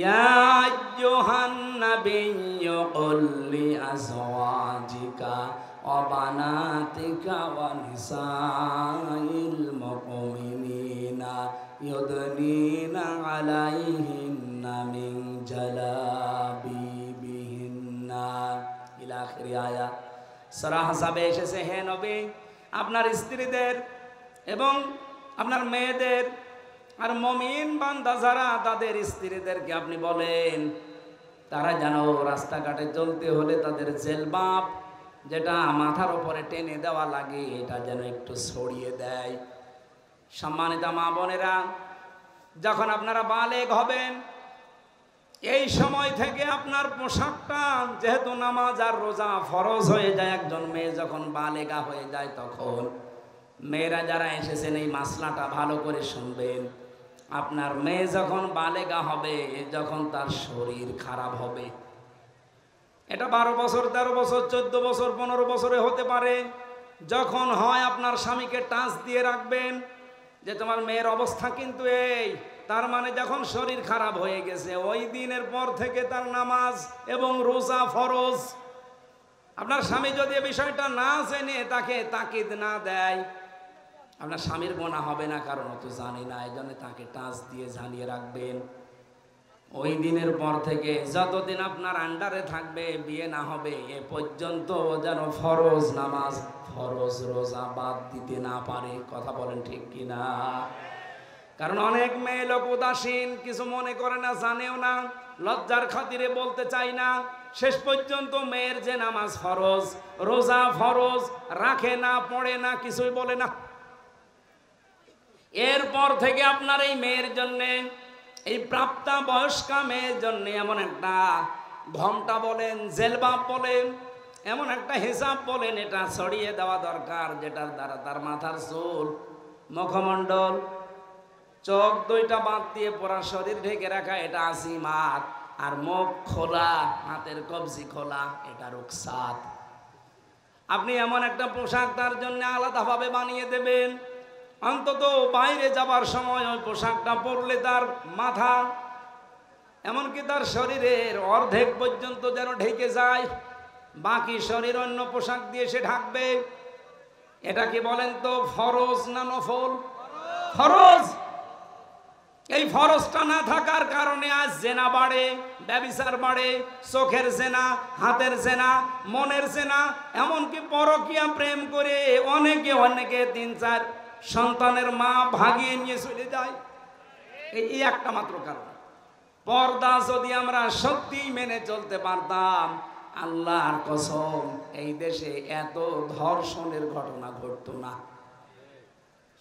A: ইয়া আইয়ুহান নাবিয়্যু কুল লিআজওয়াজিকা ওয়া বানাতিকা ওয়া নিসাইল মুমিনিনা ইউদনিনা আলাইহিন্না মিন জালাবিবিহিন্না ইলা আখির আয়াত। সূরা আহজাবে এসেছে, হে নবী, আপনার স্ত্রীদের এবং আপনার মেয়েদের আর মুমিন বান্দা যারা, তাদের স্ত্রীদেরকে আপনি বলেন, তারা যেন রাস্তাঘাটে চলতে হলে তাদের জেলবাব, যেটা মাথার উপরে টেনে দেওয়া লাগে, এটা যেন একটু ছড়িয়ে দেয়। সম্মানিত মা বোনেরা, যখন আপনারা বালেগ হবেন, এই সময় থেকে আপনার পোশাকটা, যেহেতু নামাজ আর রোজা ফরজ হয়ে যায়, একজন মেয়ে যখন বালেগা হয়ে যায়, তখন মেয়েরা যারা এসেছেন এই মাসলাটা ভালো করে শুনবেন। আপনার মেয়ে যখন বালেগা হবে, যখন তার শরীর খারাপ হবে, এটা 12 বছর, 13 বছর, 14 বছর, 15 বছরে হতে পারে। যখন হয়, আপনার স্বামীকে টাচ দিয়ে রাখবেন যে তোমার মেয়ের অবস্থা কিন্তু এই। তার মানে যখন শরীর খারাপ হয়ে গেছে, ওই দিনের পর থেকে তার নামাজ এবং রোজা ফরজ। আপনার স্বামী যদি এই বিষয়টা না জেনে তাকে তাকিদ না দেয়, আপনার স্বামীর গোনা হবে না, কারণ ও তো জানে না, এই জন্য তাকে টাচ দিয়ে জানিয়ে রাখবেন। ওই দিনের পর থেকে যতদিন আপনার আন্ডারে থাকবে, বিয়ে না হবে এ পর্যন্ত যেন ফরজ নামাজ, ফরজ রোজা বাদ দিতে না পারে। কথা বলেন ঠিক কিনা? কারণ অনেক মেয়ে লোক উদাসীন, কিছু মনে করে না, জানেও না, লজ্জার খাতিরে বলতে চাই না। শেষ পর্যন্ত মেয়ের যে নামাজ ফরজ, রোজা ফরজ, রাখে না, পড়ে না, কিছুই বলে না। এরপর থেকে আপনার এই মেয়ের জন্যে, এই প্রাপ্তা বয়স্কা মেয়ের জন্য এমন একটা ঘোমটা বলেন, জেলবাব বলেন, এমন একটা হিসাব বলেন, এটা ছড়িয়ে দেওয়া দরকার, যেটার দ্বারা তার মাথার চুল, মুখমণ্ডল, চোখ দুইটা বাদ দিয়ে পুরা শরীর ঢেকে রাখা, এটা আসিমাত। আর মুখ খোলা, হাতের কবজি খোলা, এটা রুকসাত। আপনি এমন একটা পোশাক তার জন্য আলাদাভাবে বানিয়ে দেবেন, অন্তত বাইরে যাবার সময় ওই পোশাকটা পরলে তার মাথা, এমনকি তার শরীরের অর্ধেক পর্যন্ত যেন ঢেকে যায়, বাকি শরীর অন্য পোশাক দিয়ে সে ঢাকবে। এটা কি বলেন তো, ফরজ না নফল? ফরজ। এই ফরজটা না থাকার কারণে আজ জেনা বাড়ে, ব্যভিচার বাড়ে, চোখের জেনা, হাতের জেনা, মনের জেনা, এমনকি পরকীয়া প্রেম করে অনেকে 3-4 সন্তানের মা ভাগিয়ে নিয়ে চলে যায়। এই একটা মাত্র কারণ। পর্দা যদি আমরা সত্যি মেনে চলতে পারতাম, আল্লাহর কসম এই দেশে এত ধর্ষণের ঘটনা ঘটতো না।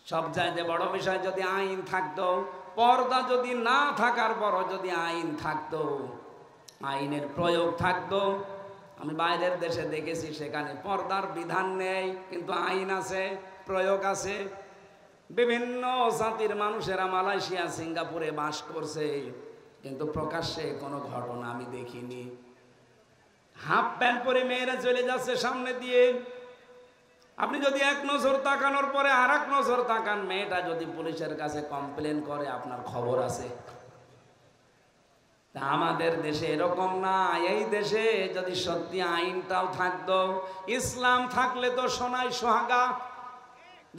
A: সব চাইতে বড় বিষয়, যদি আইন থাকতো, পর্দা যদি না থাকার পরও যদি আইন থাকতো, আইনের প্রয়োগ থাকতো। আমি বাইরের দেশে দেখেছি, সেখানে পর্দার বিধান নেই, কিন্তু আইন আছে, প্রয়োগ আছে। বিভিন্ন জাতির মানুষেরা মালয়েশিয়া, সিঙ্গাপুরে বাস করছে, কিন্তু প্রকাশ্যে কোনো ঘটনা আমি দেখিনি। হাফ প্যান্ট পরে মেয়েরা চলে যাচ্ছে সামনে দিয়ে। আপনি যদি এক নজর তাকানোর পরে আর এক নজর তাকান, মেয়েটা যদি পুলিশের কাছে কমপ্লেন করে, আপনার খবর আছে। তা আমাদের দেশে এরকম না। এই দেশে যদি সত্যি আইনটাও থাকতো, ইসলাম থাকলে তো সোনায় সোহাগা।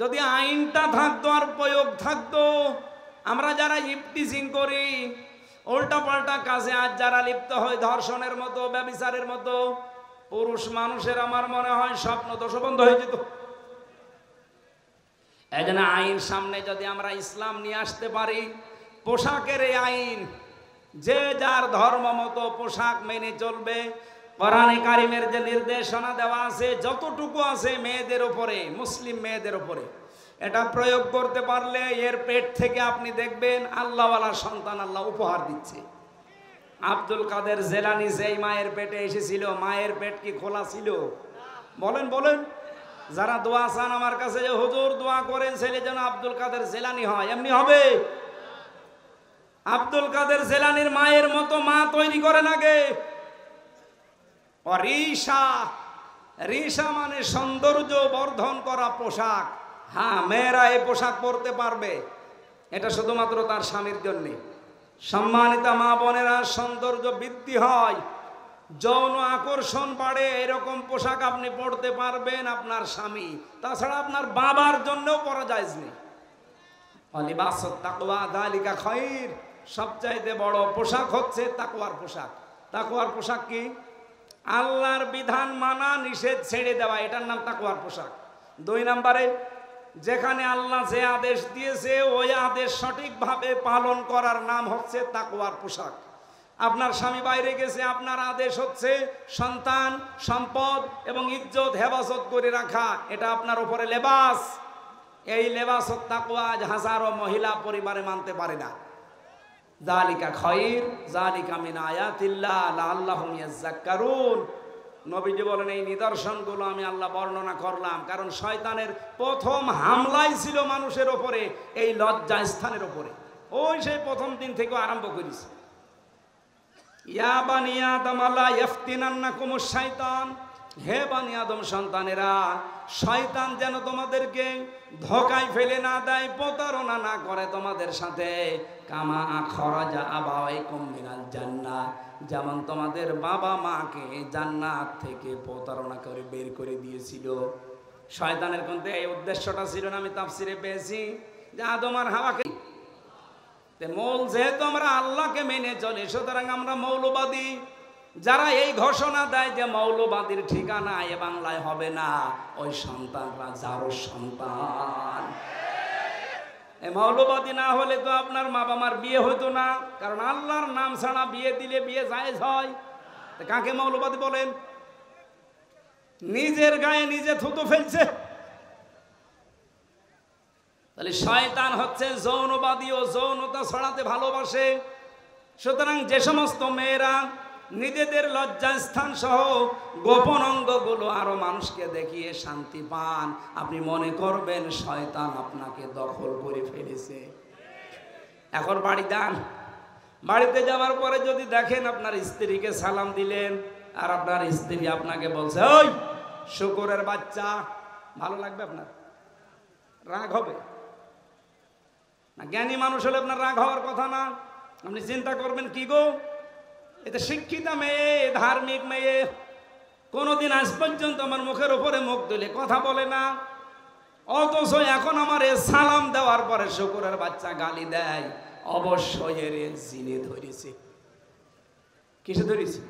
A: যদি আইনটা থাকতো আর প্রয়োগ থাকতো, আমরা যারা ইফটিজিং করি, উল্টা পাল্টা কাজে আজ যারা লিপ্ত হয়, ধর্ষণের মতো, ব্যভিচারের মতো, পুরুষ মানুষের আমার মনে হয় স্বপ্ন দোষ বন্ধ হয়ে যেত। এই জন্য আইন সামনে যদি আমরা ইসলাম নিয়ে আসতে পারি, পোশাকের এই আইন, যে যার ধর্ম মতো পোশাক মেনে চলবে। কোরআনে কারিমের যে নির্দেশনা দেওয়া আছে, যতটুকু আছে মেয়েদের উপরে, মুসলিম মেয়েদের উপরে, এটা প্রয়োগ করতে পারলে এর পেট থেকে আপনি দেখবেন আল্লাহওয়ালা সন্তান আল্লাহ উপহার দিচ্ছে। আব্দুল কাদের জেলানি যেই মায়ের পেটে এসেছিল, মায়ের পেট কি খোলা ছিল? বলেন বলেন। যারা দোয়া চান আমার কাছে, যে হুজুর দোয়া করেন ছেলে যেন আব্দুল কাদের জেলানি হয়, এমনি হবে? আব্দুল কাদের জেলানির মায়ের মতো মা তৈরি করেন আগে। রিসা, রিসা মানে সৌন্দর্য বর্ধন করা পোশাক। হ্যাঁ, মেয়েরা এই পোশাক পরতে পারবে, এটা শুধুমাত্র তার স্বামীর জন্যে। সম্মানিতা মা বোনেরা, সৌন্দর্য বৃদ্ধি হয়, যৌন আকর্ষণ বাড়ে, এরকম পোশাক আপনি পরতে পারবেন আপনার স্বামী, তাছাড়া আপনার বাবার জন্যও পরা যায় নেই। লিবাসুত তাকওয়া যালিকা খায়র, সবচাইতে বড় পোশাক হচ্ছে তাকওয়ার পোশাক। তাকওয়ার পোশাক কি? আল্লাহর বিধান মানা, নিষেধ ছেড়ে দেওয়া, এটার নাম তাকওয়ার পোশাক। 2 নম্বরে, যেখানে আল্লাহ যে আদেশ দিয়েছে ওই আদেশ সঠিকভাবে পালন করার নাম হচ্ছে তাকওয়ার পোশাক। আপনার স্বামী বাইরে গেছে, আপনার আদেশ হচ্ছে সন্তান, সম্পদ এবং ইজ্জত হেফাজত করে রাখা, এটা আপনার উপরে লেবাস। এই লেবাস তাকওয়া আজ হাজারো মহিলা পরিবারে মানতে পারে না। যালিকা খায়র, যালিকা মিন আয়াতিল্লাহ লাআল্লাহুম ইয়াযাক্কারুন। নবীজি বলেন, এই নিদর্শনগুলো আমি আল্লাহ বর্ণনা করলাম কারণ শয়তানের প্রথম হামলাই ছিল মানুষের ওপরে, এই লজ্জা স্থানের ওপরে। ওই সেই প্রথম দিন থেকে আরম্ভ করেছে। ইয়া বানি আদম লা ইফতিনান্নাকুমুশ শাইতান, হে বানি আদম সন্তানেরা, শয়তান যেন তোমাদেরকে ধোঁকায় ফেলে না দেয়, প্রতারণা না করে তোমাদের সাথে। কামা আখরাজা আবাওয়াইকুম মিনাল জান্নাহ, যেমন তোমাদের বাবা মাকে জান্নাত থেকে প্রতারণা করে বের করে দিয়েছিল। শয়তানের কিন্তু এই উদ্দেশ্যটা ছিল না, আমি তাফসিরে পেয়েছি যে আদম আর হাওয়াকে মৌল, যেহেতু আমরা আল্লাহকে মেনে চলি সুতরাং আমরা মৌলবাদী। যারা এই ঘোষণা দেয় যে মৌলবাদীর ঠিকানা এ বাংলায় হবে না, ওই সন্তানরা যারও সন্তান। এই মৌলবাদী না হলে তো আপনার মা বাবার বিয়ে হতো না, কারণ আল্লাহর নাম ছাড়া বিয়ে দিলে বিয়ে জায়েজ হয়। কাকে মৌলবাদী বলেন? নিজের গায়ে নিজে থুতু ফেলছে। তাহলে শয়তান হচ্ছে যৌনবাদী ও যৌনতা ছড়াতে ভালোবাসে। সুতরাং যে সমস্ত মেয়েরা নিজেদের লজ্জাস্থান সহ গোপন অঙ্গগুলো আরো মানুষকে দেখিয়ে শান্তি পান, আপনি মনে করবেন শয়তান আপনাকে দখল করে ফেলেছে। এখন বাড়ি যান, বাড়িতে যাওয়ার পরে যদি দেখেন আপনার স্ত্রীকে সালাম দিলেন আর আপনার স্ত্রী আপনাকে বলছে ওই শুকুরের বাচ্চা, ভালো লাগবে? আপনার রাগ হবে না? জ্ঞানী মানুষ হলে আপনার রাগ হওয়ার কথা না। আপনি চিন্তা করবেন কি গো, এটা শিক্ষিতা মেয়ে, ধার্মিক মেয়ে, কোনোদিন আজ পর্যন্ত আমার মুখের উপরে মুখ তুলে কথা বলে না, অথচ এখন আমার সালাম দেওয়ার পরে শুকুরের বাচ্চা গালি দেয়। অবশ্যই এর জিনে ধরেছে। কিসে ধরেছে?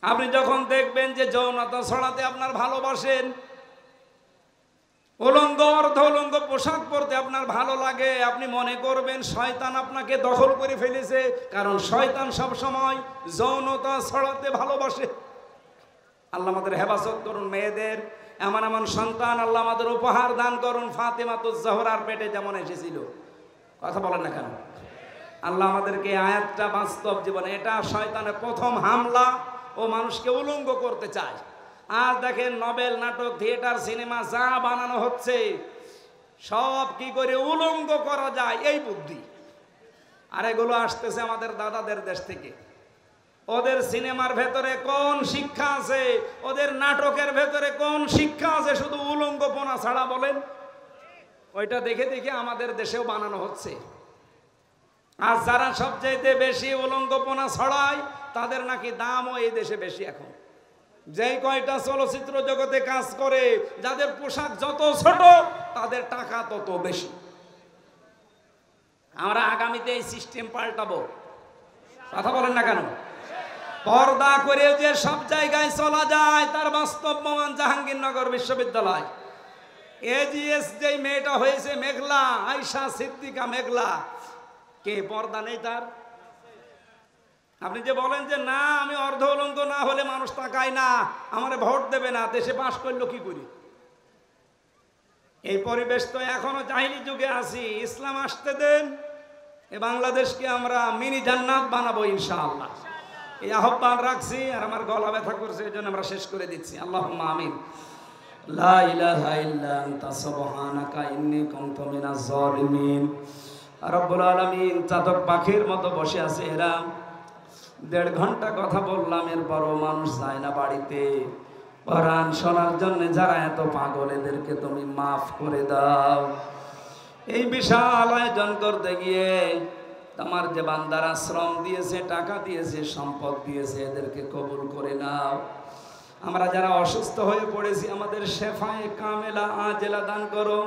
A: আপনি যখন দেখবেন যে যৌনতা ছড়াতে আপনার ভালোবাসেন, উলঙ্গ অর্ধ উলঙ্গ পোশাক পরতে আপনার ভালো লাগে, আপনি মনে করবেন শয়তান আপনাকে দখল করে ফেলেছে। কারণ শয়তান সব সময় যৌনতা ছড়াতে ভালোবাসে। আল্লাহ আমাদের হেফাজত করুন, মেয়েদের এমন এমন সন্তান আল্লাহ আমাদের উপহার দান করুন। ফাতেমাতুজ জোহরার পেটে যেমন এসেছিল, কথা বলেন না কেন? আল্লাহ আমাদেরকে আয়াতটা বাস্তব জীবনে, এটা শয়তানের প্রথম হামলা, ও মানুষকে উলঙ্গ করতে চায়। আর দেখেন নভেল, নাটক, থিয়েটার, সিনেমা যা বানানো হচ্ছে সব কি করে উলঙ্গ করা যায় এই বুদ্ধি। আর এগুলো আসতেছে আমাদের দাদাদের দেশ থেকে। ওদের সিনেমার ভেতরে কোন শিক্ষা আছে? ওদের নাটকের ভেতরে কোন শিক্ষা আছে? শুধু উলঙ্গপনা ছাড়া বলেন। ওইটা দেখে দেখে আমাদের দেশেও বানানো হচ্ছে। আর যারা সবচাইতে বেশি উলঙ্গপনা ছড়ায় তাদের নাকি দামও এই দেশে বেশি। এখন যেই কয়টা চলচ্চিত্র জগতে কাজ করে, যাদের পোশাক যত ছোট তাদের টাকা তত বেশি। আমরা আগামীতে এই সিস্টেম পাল্টাবো, কথা বলেন না কেন? পর্দা করে যে সব জায়গায় চলা যায় তার বাস্তব প্রমাণ জাহাঙ্গীরনগর বিশ্ববিদ্যালয়। এজিএস যেই মেয়েটা হয়েছে মেঘলা, আয়শা সিদ্দিকা মেঘলা, কে পর্দা নেই তার? আপনি যে বলেন যে না আমি অর্ধ উলঙ্গ না হলে মানুষ তাকায় না, আমারে ভোট দেবে না, দেশে পাশ করলো কি করি? এই পরিবেশ তো এখনো জাহিলি যুগে আছি। ইসলাম আসতে দেন, এ বাংলাদেশকে আমরা মিনি জান্নাত বানাবো ইনশাআল্লাহ। এই আহ্বান রাখছি। আর আমার গলা ব্যথা করছে, এই জন্য আমরা শেষ করে দিচ্ছি। আল্লাহুম্মা আমিন। লা ইলাহা ইল্লা আনতা সুবহানাকা ইন্নী কুনতু মিনাজ জালিমিন। রব্বুল আলামিন চাতক পাখির মতো বসে আছে এরা। 1.5 ঘন্টা কথা বললাম, এরপরও মানুষ যায় না বাড়িতে কোরআন শোনার জন্য। যারা এত পাগল এদেরকে তুমি মাফ করে দাও। এই বিশাল আয়োজন করতে গিয়ে তোমার যে বান্দারা শ্রম দিয়েছে, টাকা দিয়েছে, সম্পদ দিয়েছে, এদেরকে কবুল করে নাও। আমরা যারা অসুস্থ হয়ে পড়েছি আমাদের শেফায়ে কামেলা আজেলা দান করো।